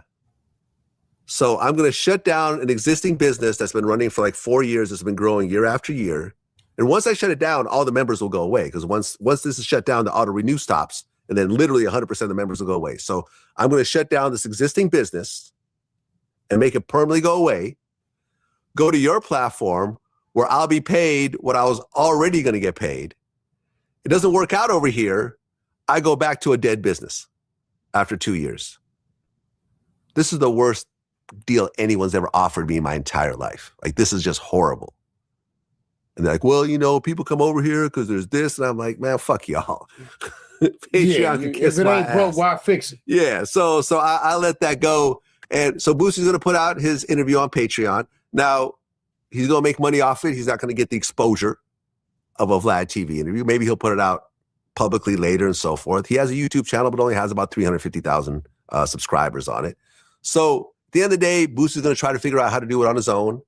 So I'm going to shut down an existing business that's been running for like 4 years. It's been growing year after year. And once I shut it down, all the members will go away, because once this is shut down, the auto renew stops, and then literally 100% of the members will go away. So I'm going to shut down this existing business and make it permanently go away, go to your platform where I'll be paid what I was already going to get paid, It doesn't work out over here. I go back to a dead business after 2 years. This is the worst deal anyone's ever offered me in my entire life. Like, this is just horrible. And they're like, well, you know, people come over here because there's this. And I'm like, man, fuck y'all. Patreon can kiss if it my ain't broke, ass. why fix it? Yeah, so I let that go. And so Boosie's going to put out his interview on Patreon. Now, he's going to make money off it. He's not going to get the exposure of a Vlad TV interview. Maybe he'll put it out publicly later and so forth. He has a YouTube channel, but only has about 350,000 subscribers on it. So at the end of the day, Boosie's going to try to figure out how to do it on his own.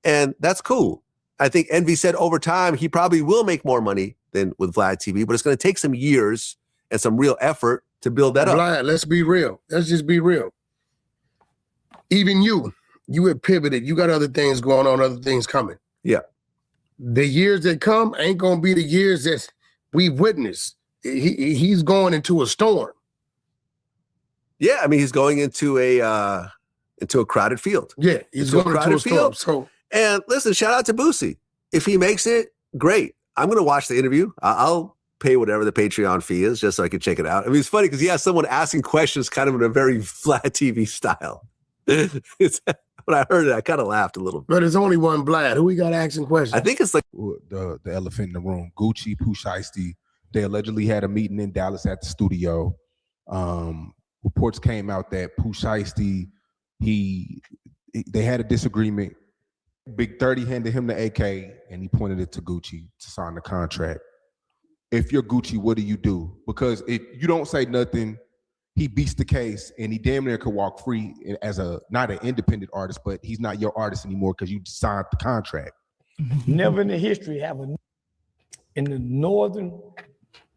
And that's cool. I think Envy said over time, he probably will make more money than with Vlad TV, but it's going to take some years and some real effort to build that up. Vlad, let's be real. Let's just be real. Even you have pivoted. You got other things going on, other things coming. Yeah. The years that come ain't going to be the years that we've witnessed. He's going into a storm. Yeah, I mean, he's going into a crowded field. Yeah, he's going into a storm. So, and listen, shout out to Boosie. If he makes it, great. I'm going to watch the interview. I'll pay whatever the Patreon fee is just so I can check it out. I mean, it's funny because he has someone asking questions kind of in a very Vlad TV style. When I heard it, I kind of laughed a little bit. But there's only one Vlad. Who we got asking questions? I think it's like the elephant in the room. Gucci, Pooh Shiesty. They allegedly had a meeting in Dallas at the studio. Reports came out that Pooh Shiesty, they had a disagreement. Big 30 handed him the AK and he pointed it to Gucci to sign the contract. If you're Gucci, what do you do? Because if you don't say nothing, he beats the case and he damn near could walk free as not an independent artist, but he's not your artist anymore because you signed the contract. Never in the history have in the northern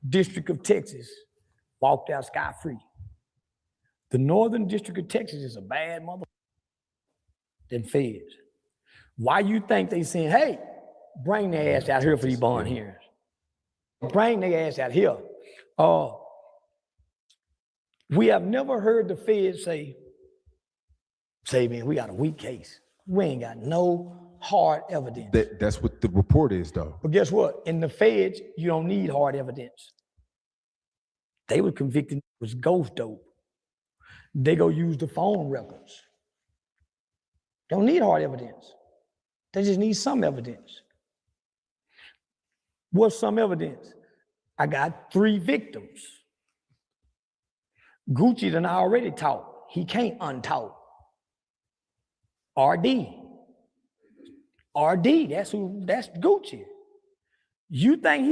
district of Texas walked out scot-free. The northern district of Texas is a bad mother than feds. Why you think they saying, hey, bring their ass out here for these bond hearings? Bring their ass out here. We have never heard the feds say, man, we got a weak case. We ain't got no hard evidence. That's what the report is, though. But guess what? In the feds, you don't need hard evidence. They were convicted was ghost dope. They go use the phone records. Don't need hard evidence. They just need some evidence. What's some evidence? I got 3 victims. Gucci done already taught. He can't untaught. RD, that's Gucci. You think he